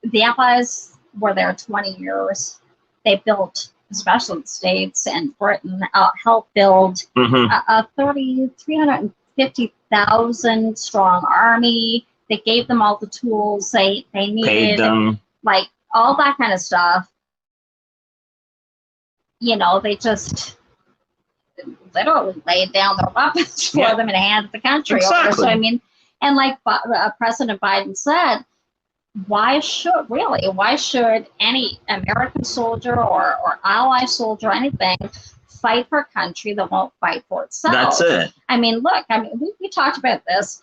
Speaker 2: The Allies were there 20 years. They built, especially the States and Britain, helped build a 350,000 strong army. They gave them all the tools they needed.
Speaker 1: Paid them.
Speaker 2: Like, all that kind of stuff. You know, they just literally laid down their weapons for them in the hands of the country.
Speaker 1: Exactly.
Speaker 2: So, I mean, and like President Biden said, why should any American soldier or ally soldier or anything fight for a country that won't fight for itself?
Speaker 1: That's it.
Speaker 2: I mean, look, we talked about this.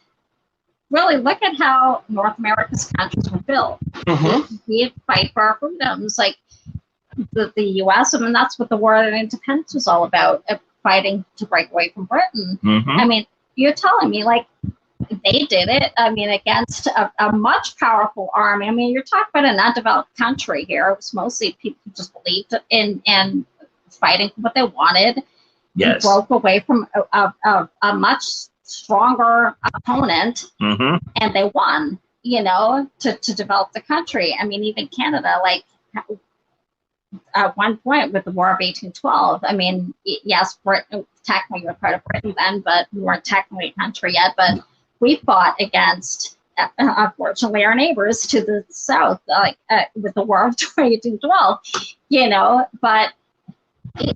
Speaker 2: Really, look at how North America's countries were built. We fight for our freedoms. Like the U.S., I mean, that's what the War of Independence was all about, fighting to break away from Britain. I mean, you're telling me, like, they did it. I mean, against a much powerful army. I mean, you're talking about an undeveloped country here. It was mostly people who just believed in fighting for what they wanted.
Speaker 1: Yes.
Speaker 2: And broke away from a much stronger opponent, and they won. You know, to develop the country. I mean, even Canada, like at one point with the War of 1812. I mean, yes, Britain technically we were part of Britain then, but we weren't technically a country yet. But we fought against, unfortunately, our neighbors to the south, like with the War of 1812. You know, but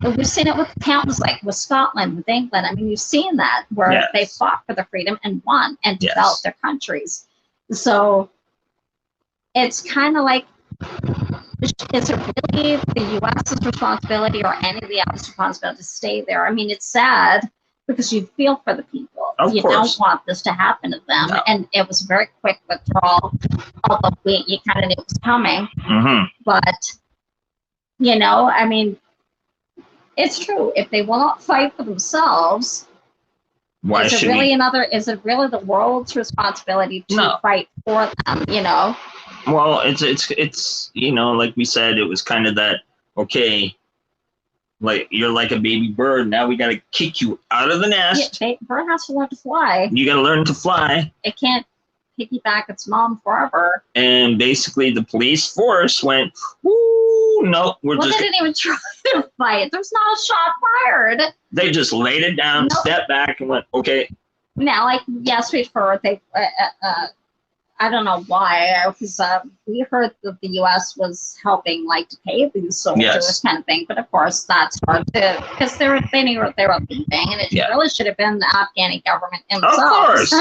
Speaker 2: we've seen it with towns like with Scotland, with England. I mean, you've seen that where they fought for their freedom and won and developed their countries. So it's kind of like, is it really the U.S.'s responsibility or any of the others' responsibility to stay there? I mean, it's sad because you feel for the people.
Speaker 1: Of
Speaker 2: you
Speaker 1: course.
Speaker 2: don't want this to happen to them. No. And it was a very quick withdrawal, although you kind of knew it was coming. But, you know, I mean, it's true. If they will not fight for themselves,
Speaker 1: why
Speaker 2: is it really is it really the world's responsibility to fight for them, you know?
Speaker 1: Well, it's you know, like we said, it was kind of that, okay, like you're like a baby bird. Now we got to kick you out of the nest.
Speaker 2: Yeah, bird has to learn to fly.
Speaker 1: You got to learn to fly.
Speaker 2: It can't piggyback its mom forever.
Speaker 1: And basically the police force went, ooh, no, they
Speaker 2: didn't even try to fight. There's not a shot fired.
Speaker 1: They just laid it down, stepped back, and went, okay.
Speaker 2: Now, like, yes, we've heard I don't know why, because we heard that the U.S. was helping, like, to pay these soldiers, kind of thing. But of course, that's hard to, because they knew they were leaving, and it really should have been the Afghani government themselves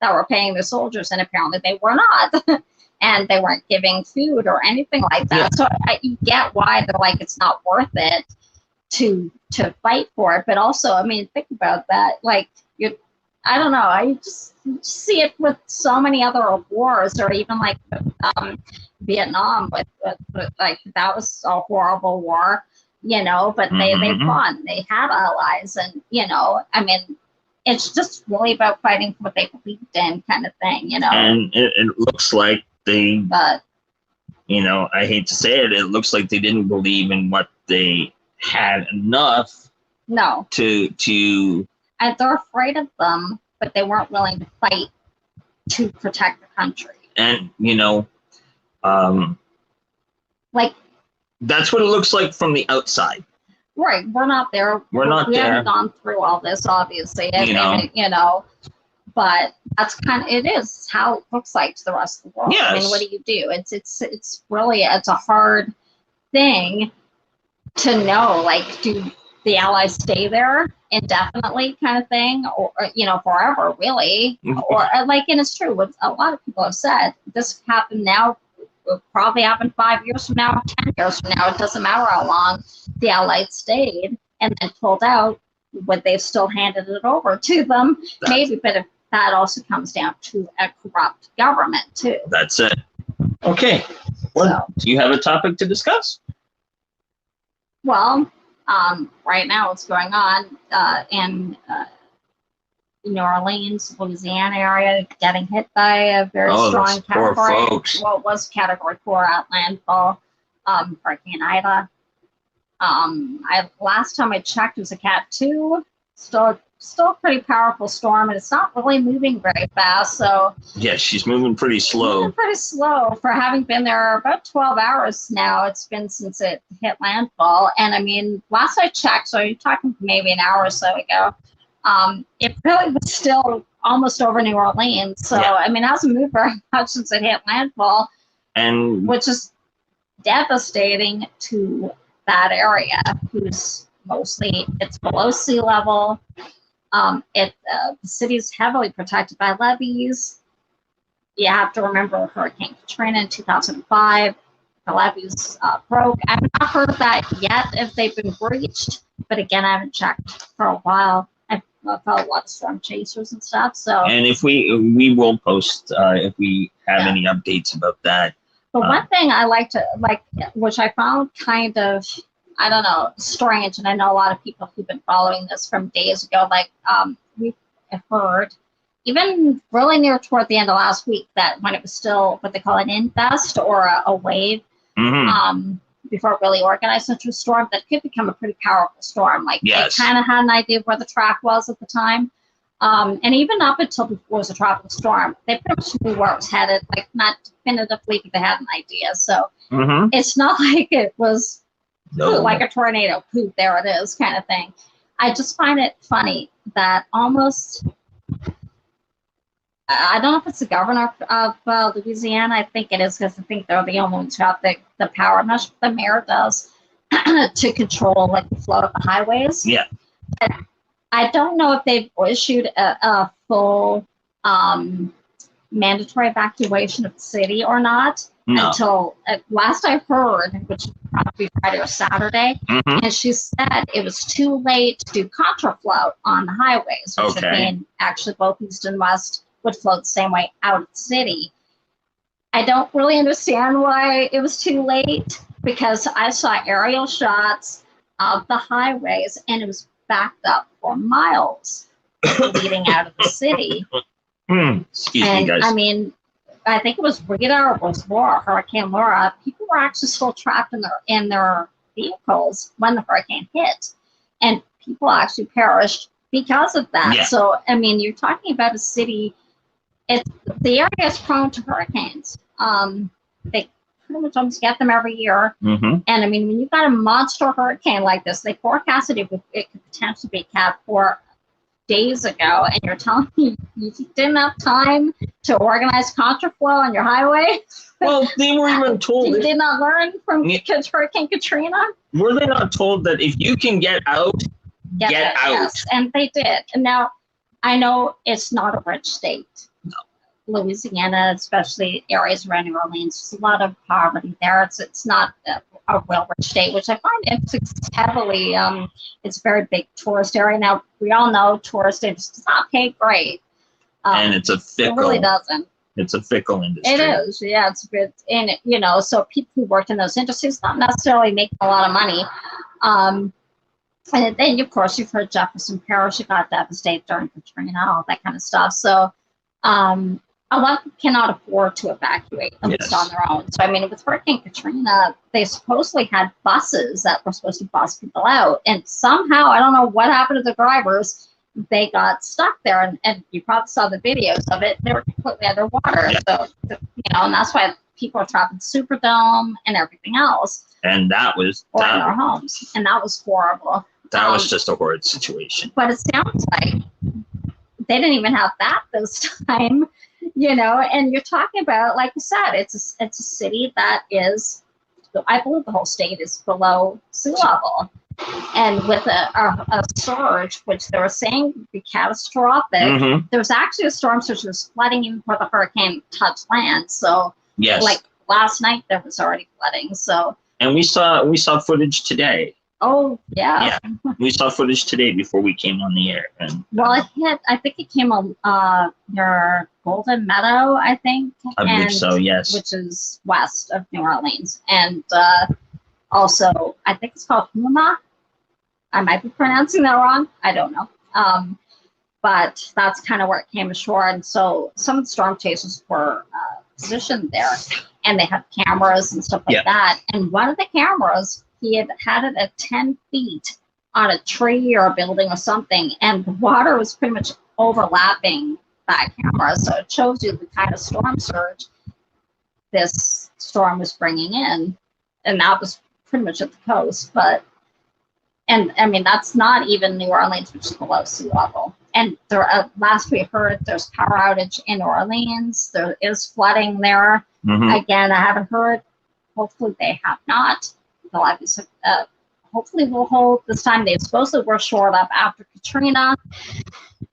Speaker 2: that were paying the soldiers, and apparently they were not, and they weren't giving food or anything like that. So you get why they're like, it's not worth it to fight for it. But also, I mean, think about that, like I don't know. I just see it with so many other wars, or even like Vietnam. With like that was a horrible war, you know. But they won. They had allies, and you know, I mean, it's just really about fighting for what they believed in, kind of thing, you know.
Speaker 1: And it looks like but you know, I hate to say it, it looks like they didn't believe in what they had enough.
Speaker 2: No.
Speaker 1: To.
Speaker 2: And they're afraid of them, but they weren't willing to fight to protect the country.
Speaker 1: And, you know,
Speaker 2: like,
Speaker 1: that's what it looks like from the outside.
Speaker 2: Right. We're not there.
Speaker 1: We
Speaker 2: haven't gone through all this, obviously. You know, but that's it is how it looks like to the rest of the world.
Speaker 1: Yes.
Speaker 2: I mean, what do you do? It's really, it's a hard thing to know, like, do the Allies stay there indefinitely, kind of thing, or you know, forever, really, or like, and it's true. What a lot of people have said, this happened now, will probably happen 5 years from now, 10 years from now. It doesn't matter how long the Allies stayed and then pulled out. Would they've still handed it over to them? Maybe, but if that also comes down to a corrupt government too.
Speaker 1: That's it. Okay. Well, do you have a topic to discuss?
Speaker 2: Well, right now what's going on in New Orleans, Louisiana area, getting hit by a very strong category. Well, it was category 4 at landfall, Hurricane Ida. Last time I checked, it was a Cat 2. Still a pretty powerful storm, and it's not really moving very fast. So
Speaker 1: yes, she's moving pretty slow.
Speaker 2: Pretty slow for having been there about 12 hours now. It's been since it hit landfall, and I mean, last I checked, so you're talking maybe an hour or so ago. It really was still almost over New Orleans. So I mean, it hasn't moved very much since it hit landfall,
Speaker 1: and
Speaker 2: which is devastating to that area, who's mostly it's below sea level. The city's heavily protected by levees. You have to remember Hurricane Katrina in 2005. The levees broke. I've not heard of that yet if they've been breached, but again, I haven't checked for a while. I've felt a lot of storm chasers and stuff. So,
Speaker 1: and if we will post if we have any updates about that.
Speaker 2: But one thing I like, which I found kind of, I don't know, strange, and I know a lot of people who've been following this from days ago, like we've heard even really near toward the end of last week, that when it was still what they call an infest or a wave, before it really organized into a storm, that could become a pretty powerful storm. Like they kind of had an idea of where the track was at the time. And even up until before it was a tropical storm, they pretty much knew where it was headed, like not definitively, but they had an idea. So it's not like it was like a tornado, poof, there it is kind of thing. I just find it funny that almost, I don't know if it's the governor of Louisiana. I think it is, because I think they're the only ones who have the power. I'm not sure what the mayor does to control like the flow of the highways. Yeah. But I don't know if they've issued a full mandatory evacuation of the city or not until last I heard, which would probably be Friday or Saturday, and she said it was too late to do contraflow on the highways, which would mean actually both east and west would flow the same way out of the city. I don't really understand why it was too late, because I saw aerial shots of the highways and it was backed up for miles leading out of the city. Excuse me, guys. I mean, I think it was Rita or it was Laura, Hurricane Laura. People were actually still trapped in their vehicles when the hurricane hit, and people actually perished because of that. Yeah. So, I mean, you're talking about a city. The area is prone to hurricanes. They pretty much almost get them every year. And I mean, when you've got a monster hurricane like this, they forecasted it could potentially be Cat 4 days ago, and you're telling me you didn't have time to organize contraflow on your highway?
Speaker 1: Well, they were even told.
Speaker 2: You did not learn from Hurricane Katrina?
Speaker 1: Were they not told that if you can get out, get out?
Speaker 2: Yes, and they did. And now, I know it's not a rich state. Louisiana, especially areas around New Orleans, there's a lot of poverty there. It's not a well-rich state, which I find it's heavily, it's a very big tourist area. Now, we all know tourist industry does not pay great.
Speaker 1: And it's a fickle.
Speaker 2: It really doesn't.
Speaker 1: It's a fickle industry.
Speaker 2: It is, yeah. It's good. And, you know, so people who work in those industries not necessarily making a lot of money. And then, of course, you've heard Jefferson Parish got devastated during Katrina, all that kind of stuff. So, a lot of people cannot afford to evacuate, at least on their own. So, I mean, with Hurricane Katrina, they supposedly had buses that were supposed to bus people out. And somehow, I don't know what happened to the drivers, they got stuck there. And you probably saw the videos of it. They were completely underwater. Yeah. So, you know, and that's why people are trapped in Superdome and everything else.
Speaker 1: And that was...
Speaker 2: Or in their homes. And that was horrible.
Speaker 1: That was just a horrid situation.
Speaker 2: But it sounds like they didn't even have that this time. You know, and you're talking about, like you said, it's a city that is, I believe the whole state is below sea level. And with a surge, which they were saying would be catastrophic, there was actually a storm surge that was flooding even before the hurricane touched land. So, like last night, there was already flooding. So, and we saw
Speaker 1: footage today.
Speaker 2: Oh, yeah.
Speaker 1: Yeah, we saw footage today before we came on the air. And
Speaker 2: well, I think it came on near Golden Meadow, I think.
Speaker 1: I believe so, yes.
Speaker 2: Which is west of New Orleans. And also, I think it's called Huma. I might be pronouncing that wrong. I don't know. But that's kind of where it came ashore. And so some of the storm chasers were positioned there. And they had cameras and stuff like that. And one of the cameras... He had it at 10 feet on a tree or a building or something, and the water was pretty much overlapping that camera. So it shows you the kind of storm surge this storm was bringing in, and that was pretty much at the coast. But, and I mean, that's not even New Orleans, which is below sea level. And there, last we heard, there's power outage in New Orleans. There is flooding there. Again, I haven't heard. Hopefully, they have not. They'll obviously, hopefully will hold this time. They supposedly were shored up after Katrina,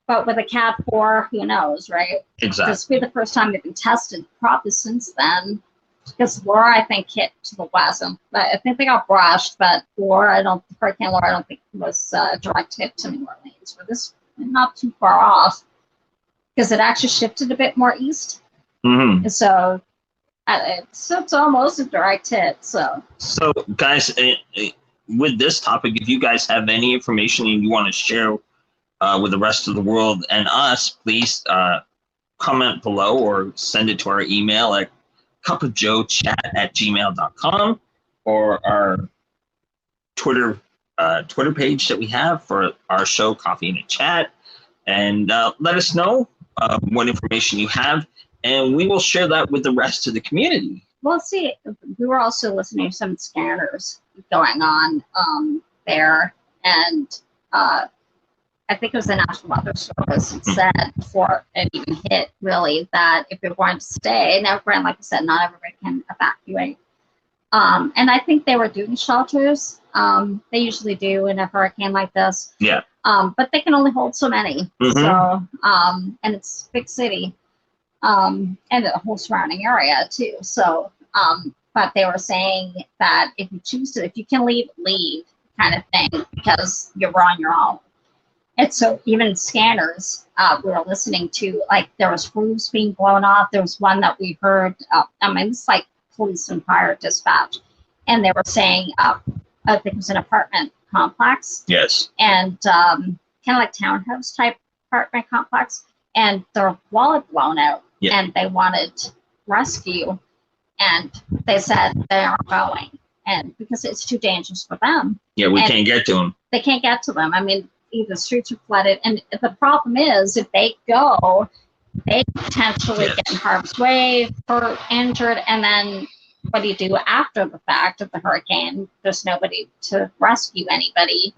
Speaker 2: but with a Cat 4, who knows, right?
Speaker 1: Exactly.
Speaker 2: This will be the first time they've been tested, probably since then. Because Laura, I think, hit to the west. I think they got brushed, but Hurricane Laura, I don't think was a direct hit to New Orleans. But this not too far off, because it actually shifted a bit more east. So it's almost a direct hit. So
Speaker 1: guys, with this topic, if you guys have any information and you want to share with the rest of the world and us, please comment below or send it to our email at cupofjoechat@gmail.com or our Twitter page that we have for our show, Coffee in a Chat. And let us know what information you have, and we will share that with the rest of the community.
Speaker 2: Well, see, we were also listening to some scanners going on there, and I think it was the National Weather Service that said before it even hit, really, that if you're going to stay, now, like I said, not everybody can evacuate. And I think they were doing shelters. They usually do in a hurricane like this.
Speaker 1: Yeah.
Speaker 2: But they can only hold so many. So, and it's a big city, and the whole surrounding area too. So, but they were saying that if you choose to, if you can leave, kind of thing, because you're on your own. And so even scanners, we were listening to, like, there was roofs being blown off. There was one that we heard, I mean, it's like police and fire dispatch. And they were saying, I think it was an apartment complex.
Speaker 1: Yes.
Speaker 2: And kind of like townhouse type apartment complex. And their wall had blown out. Yeah. And they wanted rescue. And they said they aren't going. And because it's too dangerous for them.
Speaker 1: Yeah, we can't get to them.
Speaker 2: They can't get to them. I mean, the streets are flooded, and the problem is if they go, they potentially get in harm's way, hurt, injured, and then what do you do after the fact of the hurricane? There's nobody to rescue anybody.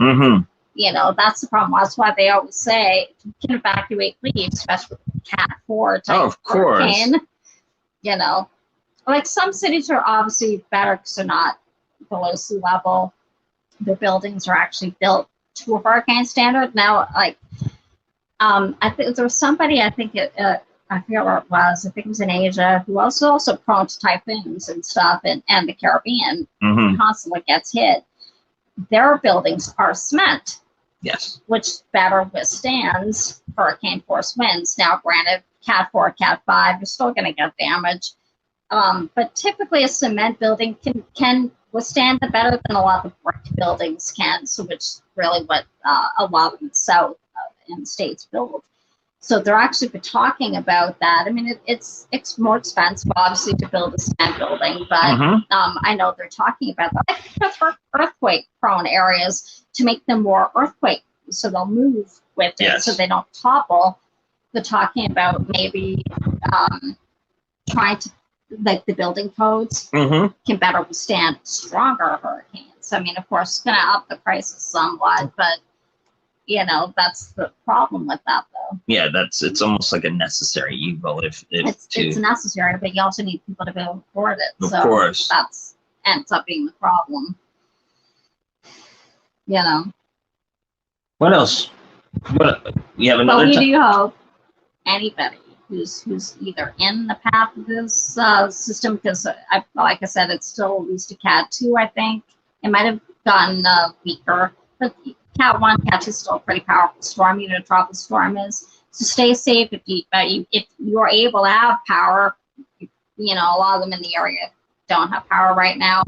Speaker 2: You know, that's the problem. That's why they always say if you can evacuate, leave, especially with Cat 4 type hurricane. You know, like some cities are obviously better because they're not below sea level. Their buildings are actually built to a hurricane standard. Now, like, I think there was somebody, I forget where it was, I think it was in Asia, who was also prone to typhoons and stuff, and the Caribbean constantly gets hit. Their buildings are cement.
Speaker 1: Yes. Which
Speaker 2: better withstands hurricane force winds. Now, granted, Cat 4, Cat 5, you're still going to get damage. But typically a cement building can withstand it better than a lot of the brick buildings can, so which is really what a lot of the south in the States build. So they're actually been talking about that. I mean, it's more expensive, obviously, to build a cement building, but I know they're talking about that. Like earthquake-prone areas to make them more earthquake, so they'll move with it, so they don't topple. They're talking about maybe trying to, like, the building codes can better withstand stronger hurricanes. I mean, of course, it's going to up the prices somewhat, but you know, that's the problem with that, though.
Speaker 1: Yeah, it's almost like a necessary evil. If
Speaker 2: it's necessary, but you also need people to be able to afford it.
Speaker 1: Of course,
Speaker 2: that's ends up being the problem. You know.
Speaker 1: What else? What you have another?
Speaker 2: But we do hope anybody who's either in the path of this system, because like I said, it's still at least a Cat 2. I think it might have gotten weaker, but Cat 1, Cat 2 is still a pretty powerful storm. You know, tropical storm is. So stay safe if you're able to have power. You know, a lot of them in the area don't have power right now,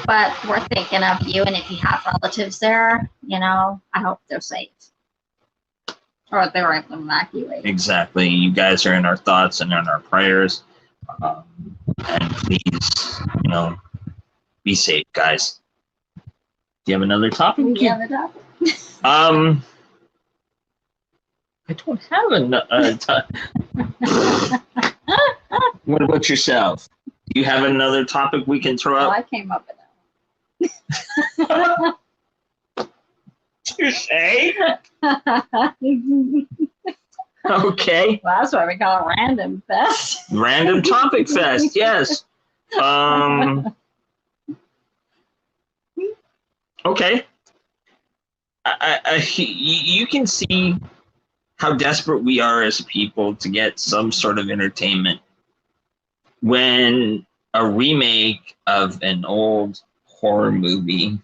Speaker 2: but we're thinking of you. And if you have relatives there, you know, I hope they're safe. Or they were able to evacuate.
Speaker 1: Exactly. You guys are in our thoughts and in our prayers. And please, you know, be safe, guys. Do you have another topic?
Speaker 2: Yeah, the topic.
Speaker 1: I don't have another topic. What about yourself? Do you have another topic we can throw out?
Speaker 2: I came up with that.
Speaker 1: Touche. Okay.
Speaker 2: Well, that's why we call it Random Fest.
Speaker 1: Random Topic Fest, yes. Okay. You can see how desperate we are as people to get some sort of entertainment when a remake of an old horror movie.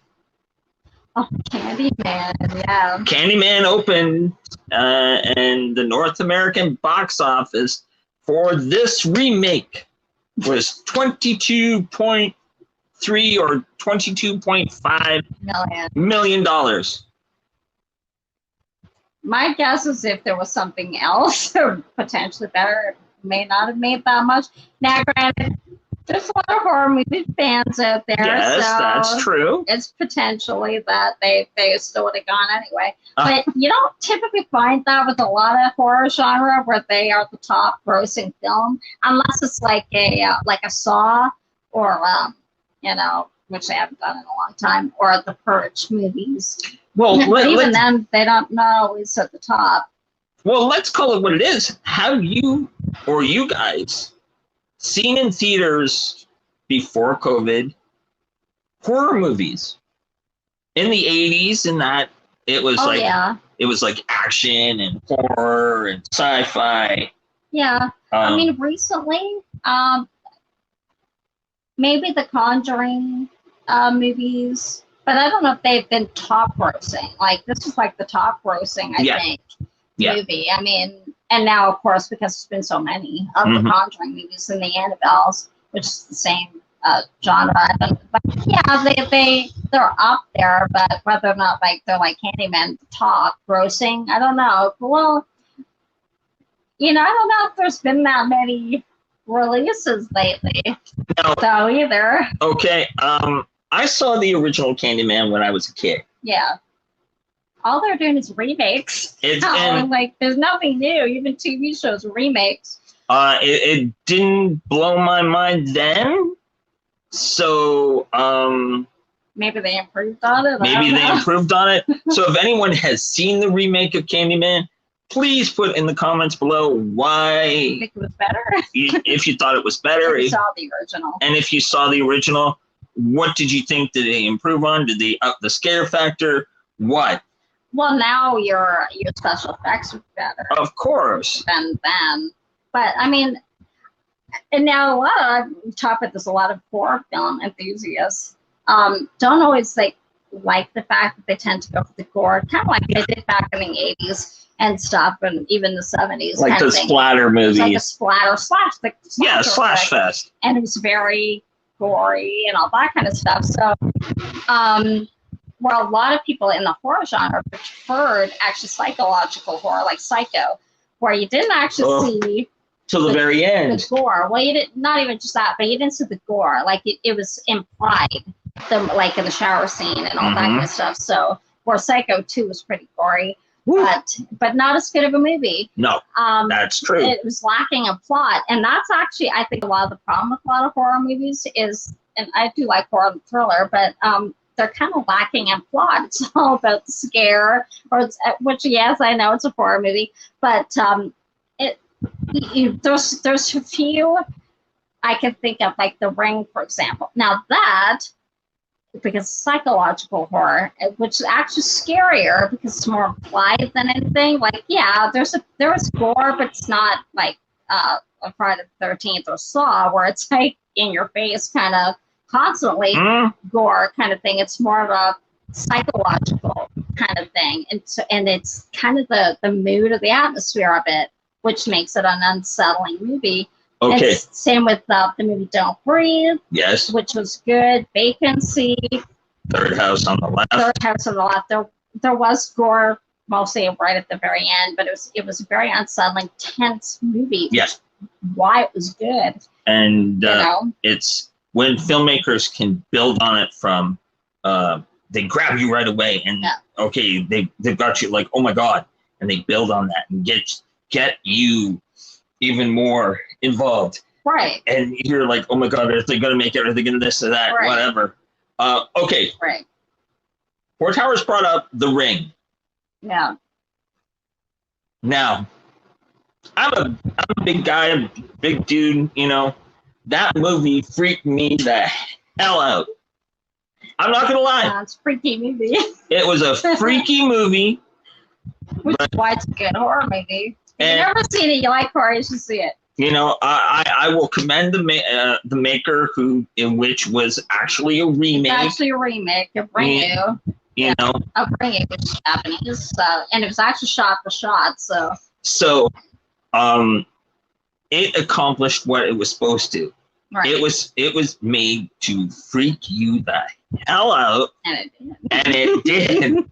Speaker 2: Oh, Candyman, yeah.
Speaker 1: Candyman opened, and the North American box office for this remake was $22.3 or $22.5 million.
Speaker 2: My guess is if there was something else or potentially better, it may not have made that much. Now, granted, there's a lot of horror movie fans out there,
Speaker 1: Yes,
Speaker 2: so
Speaker 1: that's true.
Speaker 2: it's potentially that they still would have gone anyway. But you don't typically find that with a lot of horror genre where they are the top grossing film, unless it's like a Saw or you know, which they haven't done in a long time, or the Purge movies.
Speaker 1: Well,
Speaker 2: But even then, they don't always at the top.
Speaker 1: Well, let's call it what it is. Have you or you guys seen in theaters before COVID horror movies in the 80s? And that it was it was like action and horror and sci-fi.
Speaker 2: Yeah, I mean, recently, maybe the Conjuring movies, but I don't know if they've been top grossing. Like, this is like the top grossing, I think, movie. I mean, and now, of course, because there's been so many of the Conjuring movies and the Annabelles, which is the same genre. But yeah, they're up there, but whether or not like they're like Candyman top grossing, I don't know. Well, you know, I don't know if there's been that many releases lately.
Speaker 1: No.
Speaker 2: So either.
Speaker 1: Okay. I saw the original Candyman when I was a kid.
Speaker 2: Yeah. All they're doing is remakes. Like there's nothing new. Even TV shows are remakes.
Speaker 1: It didn't blow my mind then. So
Speaker 2: maybe they improved on it.
Speaker 1: Maybe they improved on it. So if anyone has seen the remake of Candyman, please put in the comments below why
Speaker 2: you think it was better.
Speaker 1: If you thought it was better.
Speaker 2: If you saw the original.
Speaker 1: And if you saw the original, what did you think? Did they improve on? Did they up the scare factor? What?
Speaker 2: Well, now your special effects are better.
Speaker 1: Of course.
Speaker 2: Than then. But I mean, and now we talk about this, a lot of horror film enthusiasts don't always like the fact that they tend to go for the gore, kind of like they did back in the 80s and stuff, and even the 70s.
Speaker 1: Like the splatter movies.
Speaker 2: Like a
Speaker 1: slash fest.
Speaker 2: And it was very gory and all that kind of stuff. So, where a lot of people in the horror genre preferred actually psychological horror, like Psycho, where you didn't actually see
Speaker 1: till the very end.
Speaker 2: The gore. Well, you didn't, not even just that, but you didn't see the gore. Like it was implied, like in the shower scene and all that kind of stuff. So, where Psycho 2 was pretty gory, but not as good of a movie.
Speaker 1: No, that's true.
Speaker 2: It was lacking a plot, and that's actually, I think, a lot of the problem with a lot of horror movies is, and I do like horror and thriller, but they're kind of lacking in plot. It's all about the scare, which yes, I know it's a horror movie, but there's a few I can think of, like The Ring, for example. Now that, because psychological horror, which is actually scarier because it's more implied than anything. Like, yeah, there is gore, but it's not like a Friday the 13th or Saw, where it's like in your face kind of constantly gore kind of thing. It's more of a psychological kind of thing, and it's kind of the mood or the atmosphere of it, which makes it an unsettling movie.
Speaker 1: Okay.
Speaker 2: And same with the movie Don't Breathe.
Speaker 1: Yes.
Speaker 2: Which was good. Vacancy.
Speaker 1: Third House on the Left.
Speaker 2: Third House on the Left. There was gore mostly right at the very end, but it was a very unsettling, tense movie.
Speaker 1: Yes.
Speaker 2: Why it was good.
Speaker 1: And it's when filmmakers can build on it from they grab you right away and okay, they've got you like, oh my God, and they build on that and get you even more involved.
Speaker 2: Right.
Speaker 1: And you're like, oh my God, are they going to make it? Are they going to this or that? Right. Whatever. Okay.
Speaker 2: Right.
Speaker 1: Four Towers brought up The Ring.
Speaker 2: Yeah.
Speaker 1: Now, I'm a big guy, a big dude, you know. That movie freaked me the hell out. I'm not going to lie.
Speaker 2: It's a freaky movie.
Speaker 1: It was a freaky movie.
Speaker 2: Which is why it's a good horror movie. If you've never seen it, you like horror, you should see it.
Speaker 1: You know, I will commend the maker in which was actually a remake.
Speaker 2: It's actually a remake of Bring You.
Speaker 1: You know,
Speaker 2: of Bring You, which is Japanese, and it was actually shot for shot.
Speaker 1: So, it accomplished what it was supposed to.
Speaker 2: Right.
Speaker 1: It was made to freak you the hell out,
Speaker 2: and it did.
Speaker 1: And it did.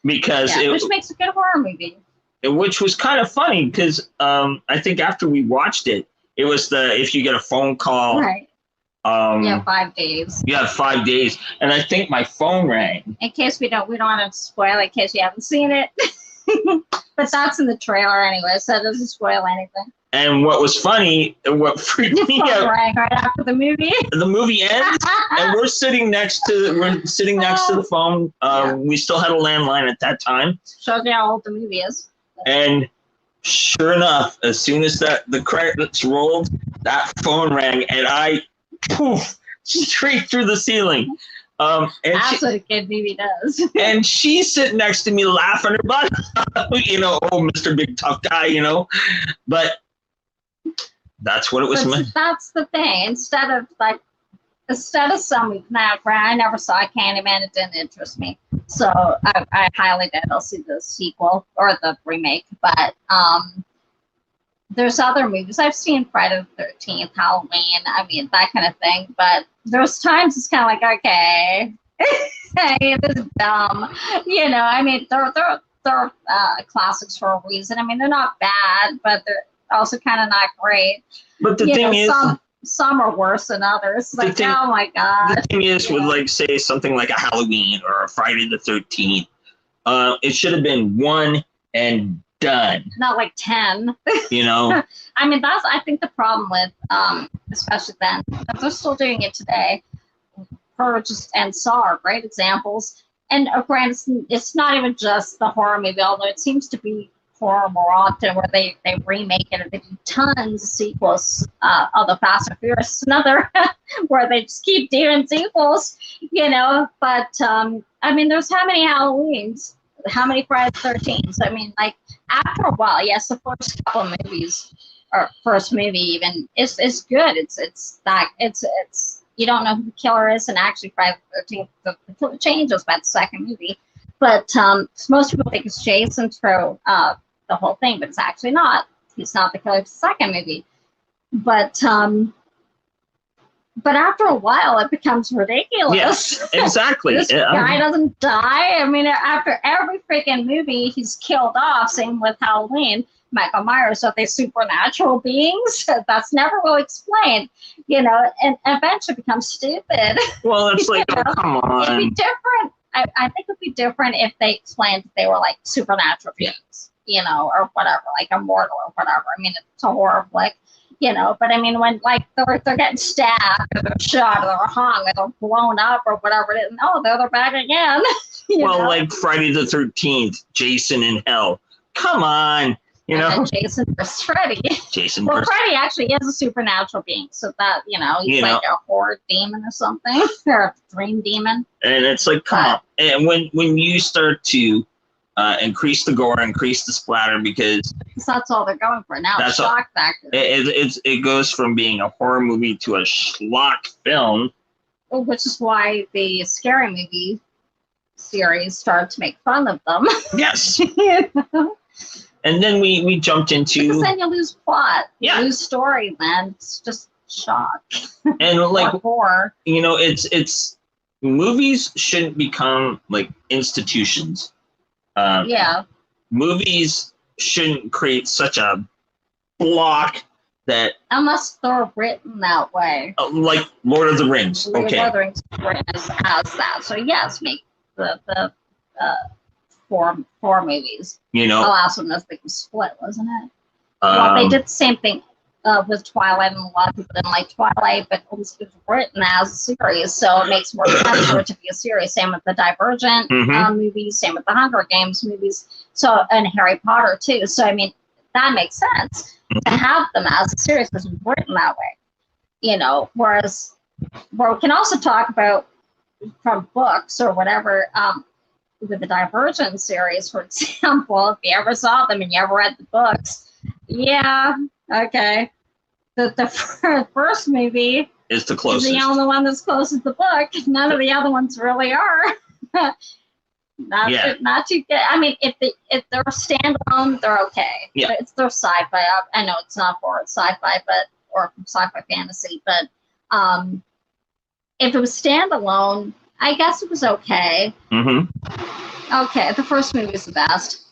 Speaker 1: because
Speaker 2: which makes a good horror movie.
Speaker 1: Which was kind of funny because I think after we watched it, it was if you get a phone call.
Speaker 2: Right. 5 days.
Speaker 1: You have 5 days, and I think my phone rang.
Speaker 2: In case we don't want to spoil it, in case you haven't seen it. But that's in the trailer anyway, so it doesn't spoil anything.
Speaker 1: And what was funny, what freaked me out,
Speaker 2: rang right after the movie.
Speaker 1: The movie ends, and we're sitting next to the phone. We still had a landline at that time.
Speaker 2: Shows you how old the movie is.
Speaker 1: And sure enough, as soon as the credits rolled, that phone rang, and I poof straight through the ceiling.
Speaker 2: That's what a good movie does.
Speaker 1: And she's sitting next to me laughing her butt, Mr. Big Tough Guy, But that's what it was meant.
Speaker 2: That's the thing. Instead of some, now I never saw Candyman. It didn't interest me, so I highly doubt I'll see the sequel or the remake. But there's other movies I've seen: Friday the 13th, Halloween. I mean, that kind of thing. But there's times it's kind of like, okay, this is dumb. I mean, they're classics for a reason. I mean, they're not bad, but they're also kind of not great.
Speaker 1: But the thing is,
Speaker 2: some are worse than others. Like, oh my God.
Speaker 1: The thing is, with like, say, something like a Halloween or a Friday the 13th, it should have been one and done. Not like 10.
Speaker 2: I mean, that's, I think, the problem with, especially then, but they're still doing it today. Purge and Saw are great examples. And granted, it's not even just the horror movie, although it seems to be horror more often, where they remake it, and they do tons of sequels of the Fast and Furious. Another where they just keep doing sequels, But I mean, there's how many Halloweens, how many Friday the 13th? I mean, like, after a while, yes, the first couple of movies, or first movie even, is good. It's you don't know who the killer is, and actually Friday the 13th, the killer changes by the second movie. But most people think it's Jason through the whole thing, but it's actually not. He's not the killer of the second movie. But after a while, it becomes ridiculous.
Speaker 1: Yes, exactly.
Speaker 2: This guy doesn't die. I mean, after every freaking movie, he's killed off. Same with Halloween. Michael Myers, are they supernatural beings? That's never really explained, and eventually becomes stupid.
Speaker 1: Well, it's like, oh, come on.
Speaker 2: It'd be different. I think it'd be different if they explained that they were like supernatural beings, or whatever, like immortal or whatever. I mean, it's a horror flick, but I mean, when like they're getting stabbed or they're shot or they're hung or they're blown up or whatever it is, they're back again.
Speaker 1: Like Friday the 13th, Jason in hell. Come on.
Speaker 2: And Jason versus Freddy. Freddy actually is a supernatural being, so that he's like a horror demon or something, or a dream demon.
Speaker 1: And it's like, come on. And when you start to increase the gore, increase the splatter, because
Speaker 2: that's all they're going for now. That's shock factor.
Speaker 1: It goes from being a horror movie to a schlock film,
Speaker 2: which is why the scary movie series started to make fun of them.
Speaker 1: Yes. And then we jumped into...
Speaker 2: Because then you lose plot. You lose story, man. It's just shock.
Speaker 1: And like...
Speaker 2: horror.
Speaker 1: It's... Movies shouldn't become, like, institutions. Movies shouldn't create such a block that...
Speaker 2: Unless they're written that way.
Speaker 1: Like Lord of the Rings.
Speaker 2: Lord of the Rings is written as that. So, yes, make the four movies. Last one was like a split, wasn't it? Well, they did the same thing with Twilight, and a lot of people didn't like Twilight, but it was written as a series, so it makes more sense for it to be a series. Same with the Divergent movies, same with the Hunger Games movies, and Harry Potter too. So I mean, that makes sense to have them as a series because it's written that way. Whereas we can also talk about from books or whatever. With the Divergent series, for example, if you ever saw them and you ever read the books, okay. The first movie
Speaker 1: is the closest.
Speaker 2: Is the only one that's closest to the book. None of the other ones really are. Not too good. I mean, if they're standalone, they're okay.
Speaker 1: Yeah.
Speaker 2: But they're sci-fi. I know it's not for sci-fi, or sci-fi fantasy, but if it was standalone, I guess it was okay. Okay, the first movie is the best.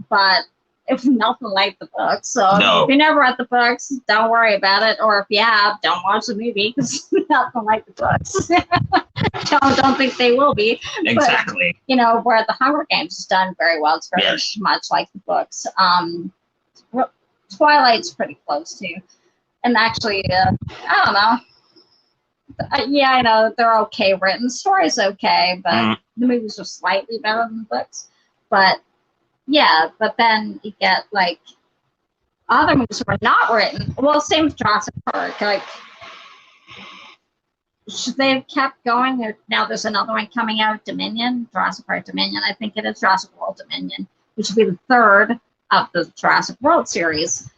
Speaker 2: But it's nothing like the books. So
Speaker 1: No.
Speaker 2: if you never read the books, don't worry about it. Or if you have, don't watch the movie because nothing like the books. don't think they will be.
Speaker 1: Exactly.
Speaker 2: But, you know, where the Hunger Games is done very well. It's very
Speaker 1: Yes.
Speaker 2: much like the books. Twilight's pretty close too. And actually, I don't know. Yeah, I know they're okay written. The story's okay, but the movies are slightly better than the books. But yeah, but then you get like other movies were not written. Well, same with Jurassic Park. Like, should they have kept going? Or now there's another one coming out, Dominion, Jurassic Park Dominion. I think it is Jurassic World Dominion, which would be the third of the Jurassic World series.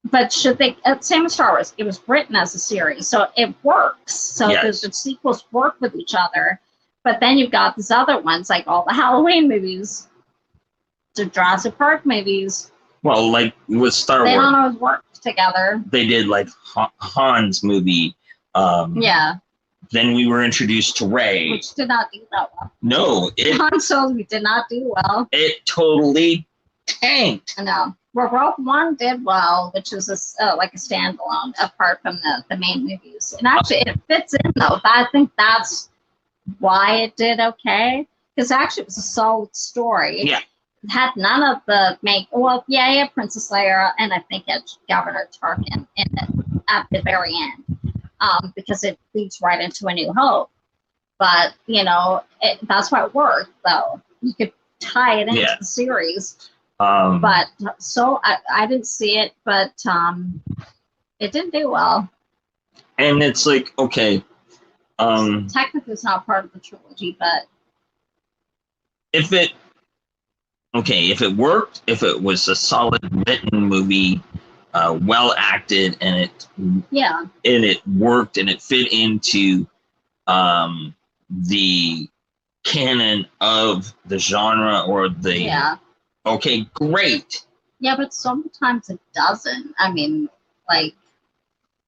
Speaker 2: But should they? Same with Star Wars. It was written as a series, so it works. So
Speaker 1: Yes.
Speaker 2: the sequels work with each other. But then you've got these other ones, like all the Halloween movies, the Jurassic Park movies.
Speaker 1: Well, like with Star Wars,
Speaker 2: They don't always work together.
Speaker 1: they did like Han's movie.
Speaker 2: Yeah.
Speaker 1: Then we were introduced to Rey.
Speaker 2: Which did not do that well.
Speaker 1: No,
Speaker 2: Han Solo did not do well.
Speaker 1: it totally tanked.
Speaker 2: No. Well, Rogue One did well, which is like a standalone apart from the main movies. And actually, it fits in though. I think that's why it did okay. Because actually, it was a solid story.
Speaker 1: Yeah.
Speaker 2: It had none of the yeah, Princess Leia, and I think it's Governor Tarkin in it at the very end, because it leads right into A New Hope. But you know, that's why it worked though. You could tie it into the series. But so I didn't see it, but it didn't do well.
Speaker 1: And it's like, okay,
Speaker 2: technically it's not part of the trilogy, but
Speaker 1: if it worked, if it was a solid written movie, well acted, and it worked and it fit into the canon of the genre or the okay, great.
Speaker 2: Yeah, but sometimes it doesn't. I mean, like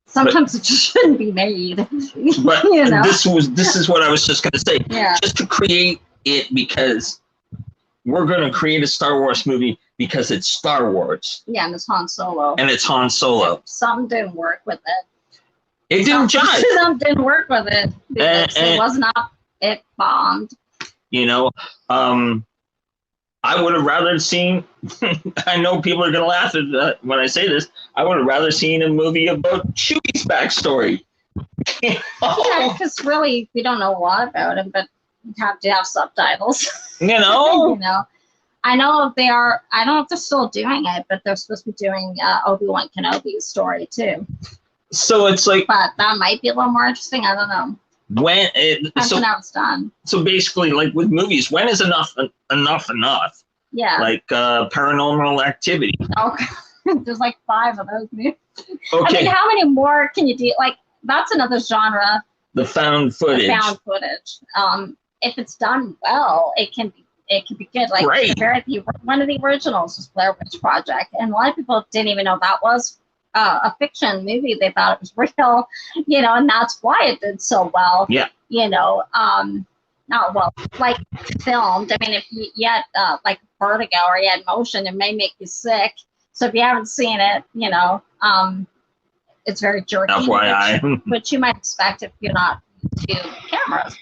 Speaker 2: sometimes it just shouldn't be made.
Speaker 1: But
Speaker 2: you know?
Speaker 1: this is what I was just gonna say.
Speaker 2: Yeah.
Speaker 1: Just to create it because we're gonna create a Star Wars movie because it's Star Wars.
Speaker 2: Yeah, and it's Han Solo.
Speaker 1: And it's Han Solo.
Speaker 2: Something didn't work with it.
Speaker 1: It didn't jive.
Speaker 2: Something didn't work with it. It was not. It bombed.
Speaker 1: You know, I would have rather seen. I know people are gonna laugh at when I say this. I would have rather seen a movie about Chewie's backstory.
Speaker 2: Yeah, because really we don't know a lot about him, but you have to have subtitles.
Speaker 1: You know.
Speaker 2: You know, I know they are. I don't know if they're still doing it, but they're supposed to be doing Obi-Wan Kenobi's story too.
Speaker 1: So it's like,
Speaker 2: but that might be a little more interesting. I don't know.
Speaker 1: When
Speaker 2: depends on how it's done.
Speaker 1: So basically, like with movies, when is enough?
Speaker 2: Yeah.
Speaker 1: Like Paranormal Activity.
Speaker 2: Okay. There's like 5 of those movies.
Speaker 1: Okay.
Speaker 2: I mean, how many more can you do? Like that's another genre.
Speaker 1: The found footage.
Speaker 2: If it's done well, it can be good. Like one of the originals was Blair Witch Project, and a lot of people didn't even know that was a fiction movie. They thought it was real, you know, and that's why it did so well.
Speaker 1: Yeah.
Speaker 2: You know, not well, like filmed. I mean, if you had like vertigo or you had motion, it may make you sick. So if you haven't seen it, you know, it's very jerky.
Speaker 1: FYI.
Speaker 2: Which you might expect if you're not to cameras.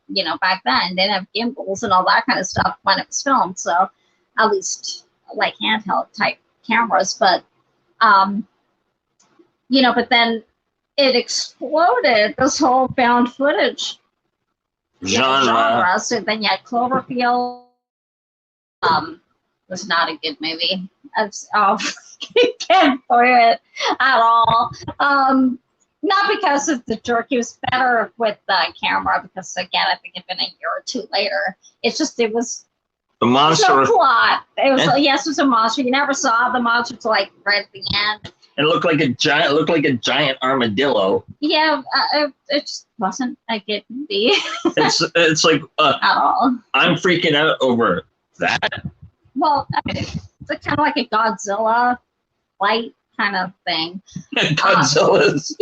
Speaker 2: You know, back then they didn't have gimbals and all that kind of stuff when it was filmed. So at least like handheld type cameras, but you know, but then it exploded, this whole found footage genre. So then you had Cloverfield. Was not a good movie. Can't play it at all. Not because of the jerk. It was better with the camera because, again, I think it'd been a year or 2 later. It's just, it was
Speaker 1: the monster.
Speaker 2: No plot. It was yes, it was a monster. You never saw the monster until like right at the end.
Speaker 1: It looked like a giant armadillo.
Speaker 2: Yeah, it just wasn't a good movie.
Speaker 1: it's like
Speaker 2: at all.
Speaker 1: I'm freaking out over that.
Speaker 2: Well, I mean, it's kind of like a Godzilla fight kind of thing.
Speaker 1: Godzilla's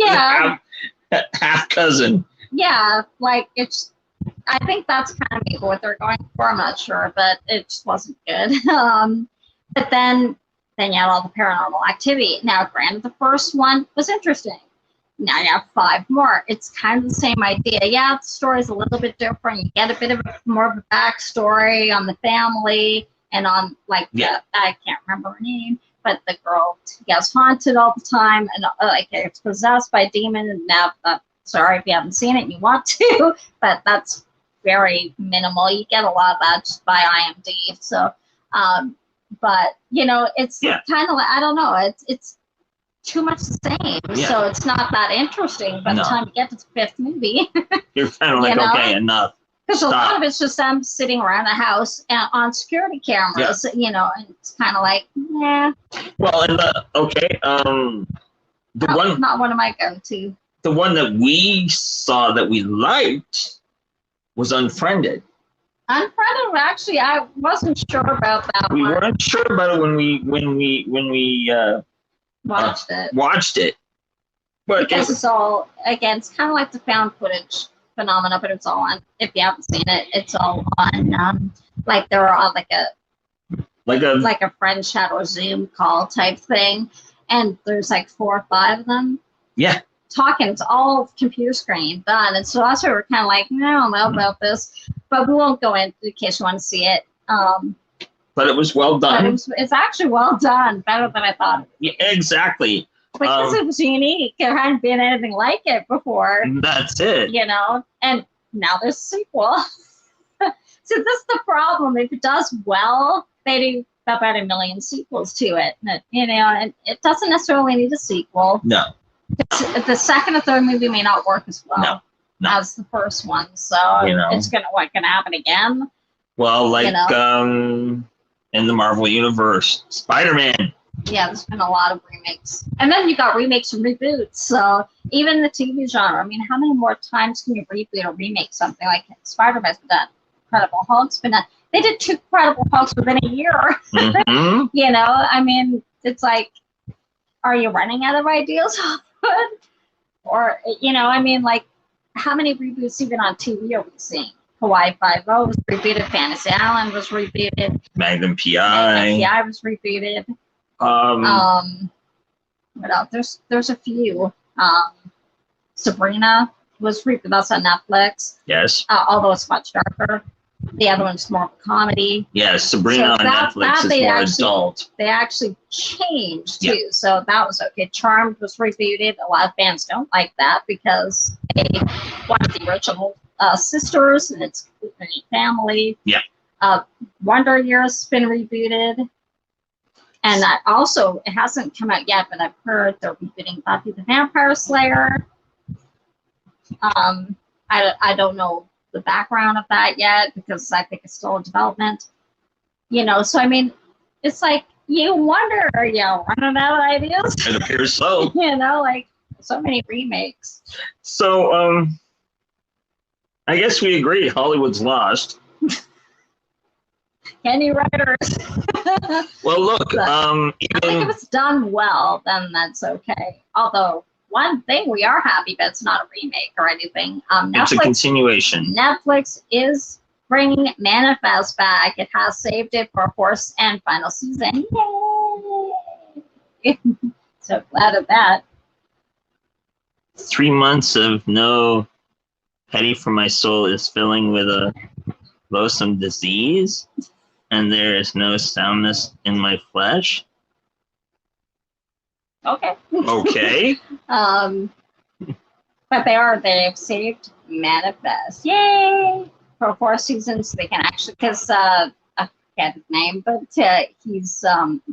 Speaker 1: half cousin.
Speaker 2: Yeah, like it's I think that's kind of maybe what they're going for. I'm not sure, but it just wasn't good. But then you had all the paranormal activity. Now, granted, the first one was interesting. Now you have 5 more. It's kind of the same idea. Yeah, the story's a little bit different. You get a bit of more of a backstory on the family and on like I can't remember her name, but the girl gets haunted all the time and like it's possessed by a demon. And now, sorry if you haven't seen it and you want to, but that's very minimal. You get a lot of that just by IMDb. So, but you know, it's kind of like I don't know. It's too much the same, so it's not that interesting. By the time you get to the 5th movie,
Speaker 1: you're kind of like, okay, enough.
Speaker 2: Because a lot of it's just them sitting around the house and on security cameras, you know, and it's kind of like, yeah.
Speaker 1: Well, and
Speaker 2: not one of my go-to.
Speaker 1: The one that we saw that we liked was Unfriended.
Speaker 2: Unfriended, actually, I wasn't sure about that one.
Speaker 1: We weren't sure about it when we watched it. But
Speaker 2: because it's all, again, it's kind of like the found footage phenomena, but it's all on, if you haven't seen it, it's all on, like they're on like a friend chat or Zoom call type thing. And there's like 4 or 5 of them.
Speaker 1: Yeah.
Speaker 2: Talking, it's all computer screen done. And so that's why we're kind of like, no, I don't know about this, but we won't go into in case you want to see it.
Speaker 1: But it was well done.
Speaker 2: It's actually well done, better than I thought.
Speaker 1: Yeah, exactly.
Speaker 2: Because it was unique. There hadn't been anything like it before.
Speaker 1: That's it.
Speaker 2: You know, and now there's a sequel. So this is the problem. If it does well, they do about 1 million sequels to it. You know, and it doesn't necessarily need a sequel.
Speaker 1: No.
Speaker 2: The 2nd or 3rd movie may not work as well as the first one. So it's gonna happen again?
Speaker 1: Well, like in the Marvel Universe, Spider-Man.
Speaker 2: Yeah, there's been a lot of remakes. And then you got remakes and reboots. So even the TV genre, I mean, how many more times can you reboot or remake something? Like Spider-Man's been done. Incredible Hulk's been done. They did 2 Incredible Hulks within a year.
Speaker 1: Mm-hmm.
Speaker 2: You know, I mean, it's like, are you running out of ideas? Or, you know, I mean, like, how many reboots even on TV are we seeing? Hawaii Five-0 was rebooted. Fantasy Island was rebooted.
Speaker 1: Magnum P.I.
Speaker 2: Was rebooted. What else? There's a few. Sabrina was rebooted. That's on Netflix.
Speaker 1: Yes.
Speaker 2: Although it's much darker. The other one's more of a comedy.
Speaker 1: Yes, Sabrina on Netflix is more adult.
Speaker 2: They actually changed too, so that was okay. Charmed was rebooted. A lot of fans don't like that because they wanted the original sisters and it's a family.
Speaker 1: Yeah.
Speaker 2: Wonder Years has been rebooted. And also, it hasn't come out yet, but I've heard they're rebooting Buffy the Vampire Slayer. I don't know the background of that yet because I think it's still in development. You know, so I mean, it's like you wonder, are you running out of ideas?
Speaker 1: It appears so.
Speaker 2: You know, like so many remakes.
Speaker 1: So, I guess we agree Hollywood's lost.
Speaker 2: Any writers?
Speaker 1: Well, look,
Speaker 2: I think if it's done well, then that's okay. Although one thing we are happy that it's not a remake or anything.
Speaker 1: It's a continuation.
Speaker 2: Netflix is bringing Manifest back. It has saved it for a 4th and final season. Yay! So glad of that.
Speaker 1: 3 months of no petty for my soul is filling with a loathsome disease, and there is no soundness in my flesh.
Speaker 2: Okay.
Speaker 1: Okay.
Speaker 2: But they've saved Manifest. Yay! For 4 seasons, they can actually, because I forget his name, but he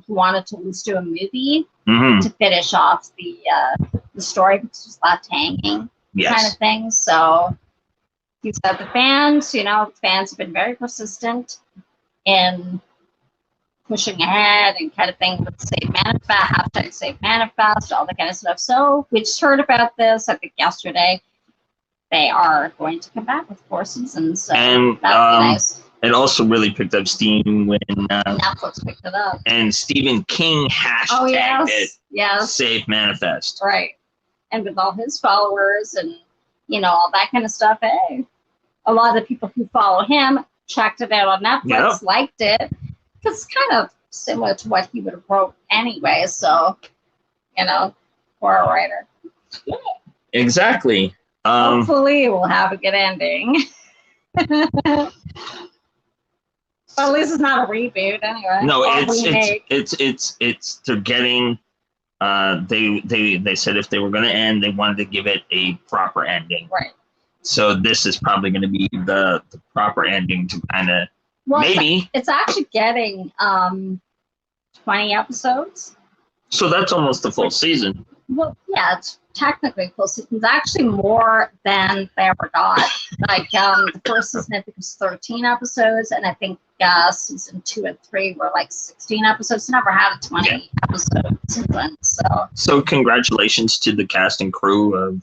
Speaker 2: wanted to at least do a movie to finish off the story because it was left hanging kind of thing. So he said the fans have been very persistent in pushing ahead and kind of thing with Save Manifest, hashtag Save Manifest, all that kind of stuff. So we just heard about this, I think yesterday. They are going to come back with 4 seasons. So
Speaker 1: and
Speaker 2: that'd be nice.
Speaker 1: It also really picked up steam when
Speaker 2: Netflix picked it up.
Speaker 1: And Stephen King hashtagged it.
Speaker 2: Yes.
Speaker 1: Save Manifest.
Speaker 2: Right. And with all his followers and all that kind of stuff, hey. a lot of the people who follow him checked it out on Netflix, liked it. It's kind of similar to what he would have wrote anyway. So, for a writer.
Speaker 1: Exactly.
Speaker 2: Hopefully, we'll have a good ending. But at least it's not a reboot anyway.
Speaker 1: No, it's they're getting. They said if they were going to end, they wanted to give it a proper ending.
Speaker 2: Right.
Speaker 1: So this is probably going to be the proper ending to kind of maybe.
Speaker 2: It's actually getting 20 episodes.
Speaker 1: So that's almost the full season.
Speaker 2: Well, yeah, it's technically full season. It's actually more than they ever got. Like the first season, I think, was 13 episodes, and I think season 2 and 3 were like 16 episodes. Never had a 20 episode season. So
Speaker 1: congratulations to the cast and crew of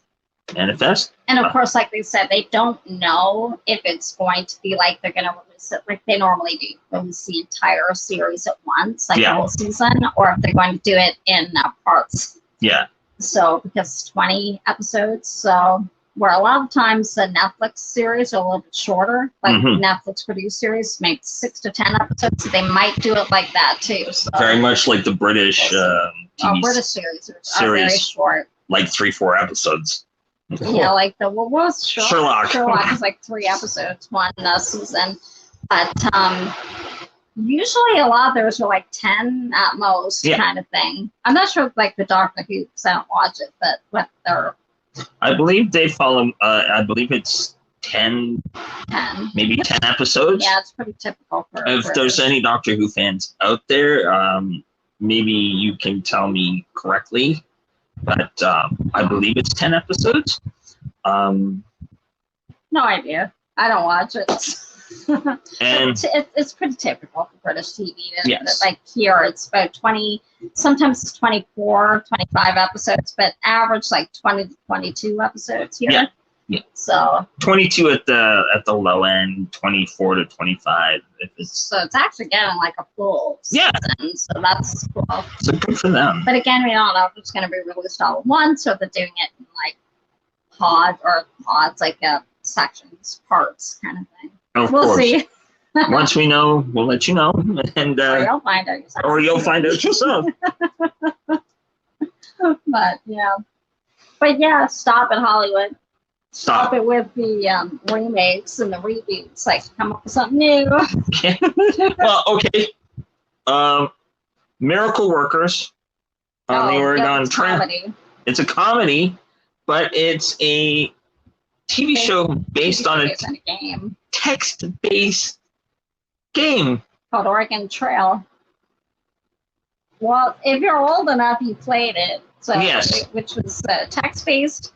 Speaker 1: Manifest.
Speaker 2: And of course, like they said, they don't know if it's going to be like they're going to release it like they normally do, release the entire series at once, like the whole season, or if they're going to do it in parts.
Speaker 1: Yeah.
Speaker 2: So because it's 20 episodes, so where a lot of times the Netflix series are a little bit shorter, like Netflix produced series make 6 to 10 episodes, so they might do it like that too. So
Speaker 1: very much like the British TV
Speaker 2: British series are very short,
Speaker 1: like 3-4 episodes.
Speaker 2: Yeah, like what was
Speaker 1: Sherlock?
Speaker 2: Sherlock is like 3 episodes, one season, but usually a lot of those are like 10 at most, kind of thing. I'm not sure like the Doctor Who, because I don't watch it, but what they're.
Speaker 1: I believe they follow. I believe it's 10, maybe 10 episodes.
Speaker 2: Yeah, it's pretty typical for.
Speaker 1: If there's any Doctor Who fans out there, maybe you can tell me correctly. But I believe it's 10 episodes.
Speaker 2: No idea. I don't watch it. And it's pretty typical for British TV. Like here, it's about 20, sometimes it's 24, 25 episodes, but average like 20 to 22 episodes here.
Speaker 1: Yeah.
Speaker 2: So
Speaker 1: 22 at the low end, 24 to 25.
Speaker 2: So it's actually getting like a full season. So that's cool.
Speaker 1: So good for them.
Speaker 2: But again, we don't know if it's going to be released all at once, or if they're doing it in like pods, like sections, parts kind of thing. We'll see.
Speaker 1: Once we know, we'll let you know, and
Speaker 2: or you'll find out yourself.
Speaker 1: Or you'll find out yourself.
Speaker 2: But yeah, stop at Hollywood. Stop it with the remakes and the reboots. Like, come up with something new.
Speaker 1: Well, okay. Miracle Workers on the Oregon Trail. It's a comedy, but it's a TV show based on a
Speaker 2: game.
Speaker 1: Text-based game
Speaker 2: called Oregon Trail. Well, if you're old enough, you played it. So which was text-based.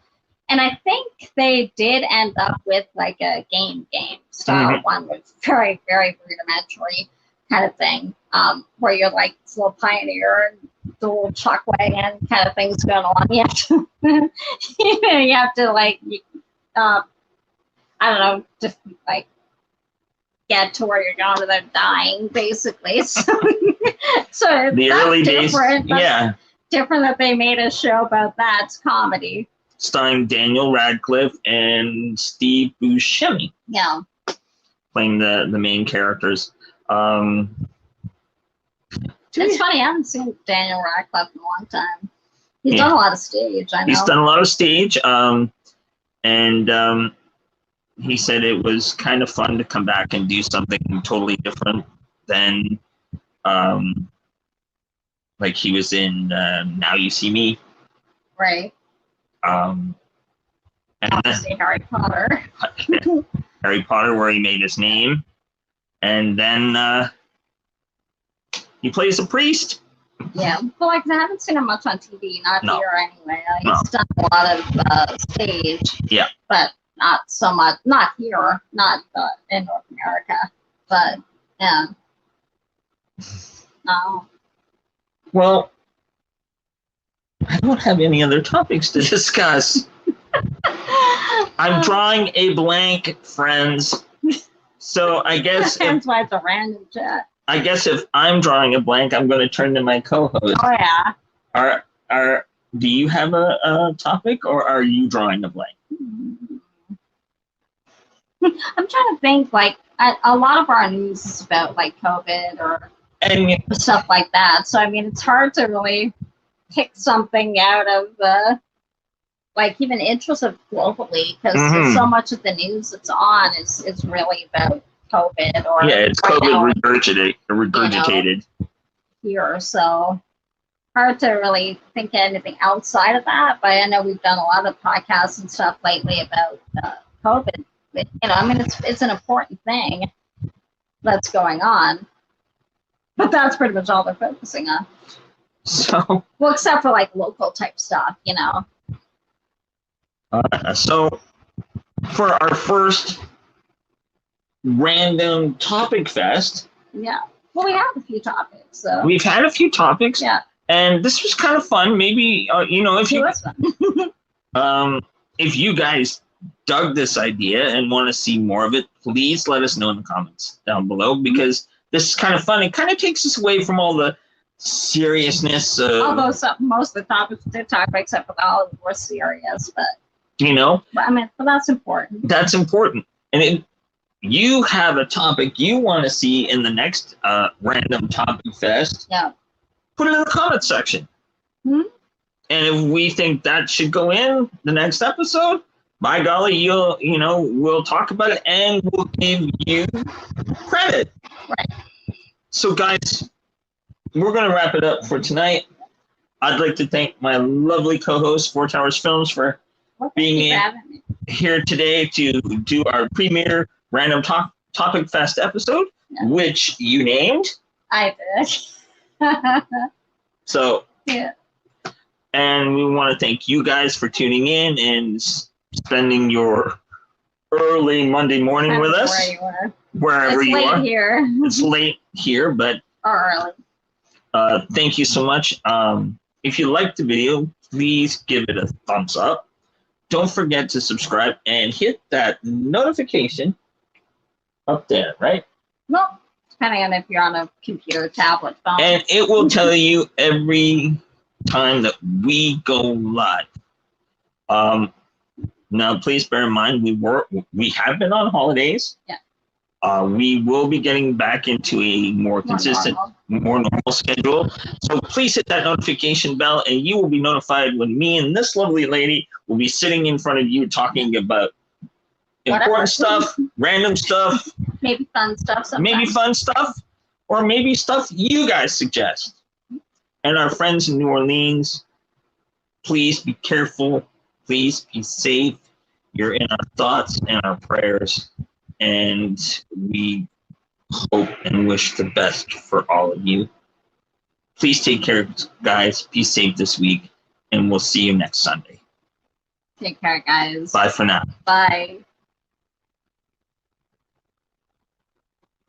Speaker 2: And I think they did end up with like a game style one with very, very rudimentary kind of thing, where you're like this little pioneer and the little chuck wagon kind of things going on. You have to, you have to like, I don't know, just like get to where you're going without dying, basically. So
Speaker 1: the early days,
Speaker 2: different that they made a show about that. It's comedy.
Speaker 1: Starring Daniel Radcliffe and Steve Buscemi.
Speaker 2: Yeah.
Speaker 1: Playing the main characters.
Speaker 2: It's funny, I haven't seen Daniel Radcliffe in a long time. He's done a lot of stage, I know.
Speaker 1: He's done a lot of stage. And he said it was kind of fun to come back and do something totally different than like he was in Now You See Me.
Speaker 2: Right.
Speaker 1: And
Speaker 2: obviously Harry Potter.
Speaker 1: Harry Potter, where he made his name. And then he plays a priest.
Speaker 2: Yeah, but like I haven't seen him much on TV, not here anyway. He's done a lot of stage.
Speaker 1: Yeah.
Speaker 2: But not so much, not here, not in North America. But yeah. No.
Speaker 1: Well, I don't have any other topics to discuss. I'm drawing a blank, friends. So I guess
Speaker 2: that's why it's a random chat.
Speaker 1: I guess if I'm drawing a blank, I'm going to turn to my co-host.
Speaker 2: Oh yeah.
Speaker 1: Do you have a topic, or are you drawing a blank?
Speaker 2: I'm trying to think, like, a lot of our news is about, like, COVID or
Speaker 1: And
Speaker 2: stuff like that. So, I mean, it's hard to really pick something out of, like, even interest of globally, because so much of the news that's on is really about COVID or
Speaker 1: yeah, it's
Speaker 2: right now,
Speaker 1: COVID regurgitated.
Speaker 2: here. So, hard to really think of anything outside of that. But I know we've done a lot of podcasts and stuff lately about COVID. But, I mean, it's an important thing that's going on. But that's pretty much all they're focusing on.
Speaker 1: So,
Speaker 2: well, except for like local type stuff,
Speaker 1: So, for our first random topic fest,
Speaker 2: yeah. Well, we have a few topics. So
Speaker 1: we've had a few topics.
Speaker 2: Yeah.
Speaker 1: And this was kind of fun. Maybe if you if you guys dug this idea and want to see more of it, please let us know in the comments down below, because this is kind of fun. It kind of takes us away from all the seriousness.
Speaker 2: Although most of the topics we did talk about, except for all of them, were serious, but But, I mean, but that's important.
Speaker 1: That's important. And you have a topic you want to see in the next random topic fest.
Speaker 2: Yeah.
Speaker 1: Put it in the comment section.
Speaker 2: And
Speaker 1: if we think that should go in the next episode, by golly, we'll talk about it and we'll give you credit.
Speaker 2: Right.
Speaker 1: So, guys, we're going to wrap it up for tonight. I'd like to thank my lovely co-host, 4 Towers Films, for being here today to do our premiere random topic fest episode, which you named.
Speaker 2: I did.
Speaker 1: So,
Speaker 2: yeah.
Speaker 1: And we want to thank you guys for tuning in and spending your early Monday morning with us. Wherever you are.
Speaker 2: It's late here.
Speaker 1: It's late here, but
Speaker 2: early.
Speaker 1: Thank you so much. If you liked the video, please give it a thumbs up. Don't forget to subscribe and hit that notification up there, right?
Speaker 2: Well, depending on if you're on a computer, tablet, phone.
Speaker 1: And it will tell you every time that we go live. Now, please bear in mind, we have been on holidays.
Speaker 2: Yeah.
Speaker 1: We will be getting back into a more consistent, more normal schedule. So please hit that notification bell, and you will be notified when me and this lovely lady will be sitting in front of you talking about important stuff, random stuff,
Speaker 2: maybe fun stuff. Sometimes.
Speaker 1: Maybe fun stuff, or maybe stuff you guys suggest. And our friends in New Orleans, please be careful. Please be safe. You're in our thoughts and our prayers. And we hope and wish the best for all of you. Please take care, guys. Be safe this week. And we'll see you next Sunday.
Speaker 2: Take care, guys.
Speaker 1: Bye for now.
Speaker 2: Bye.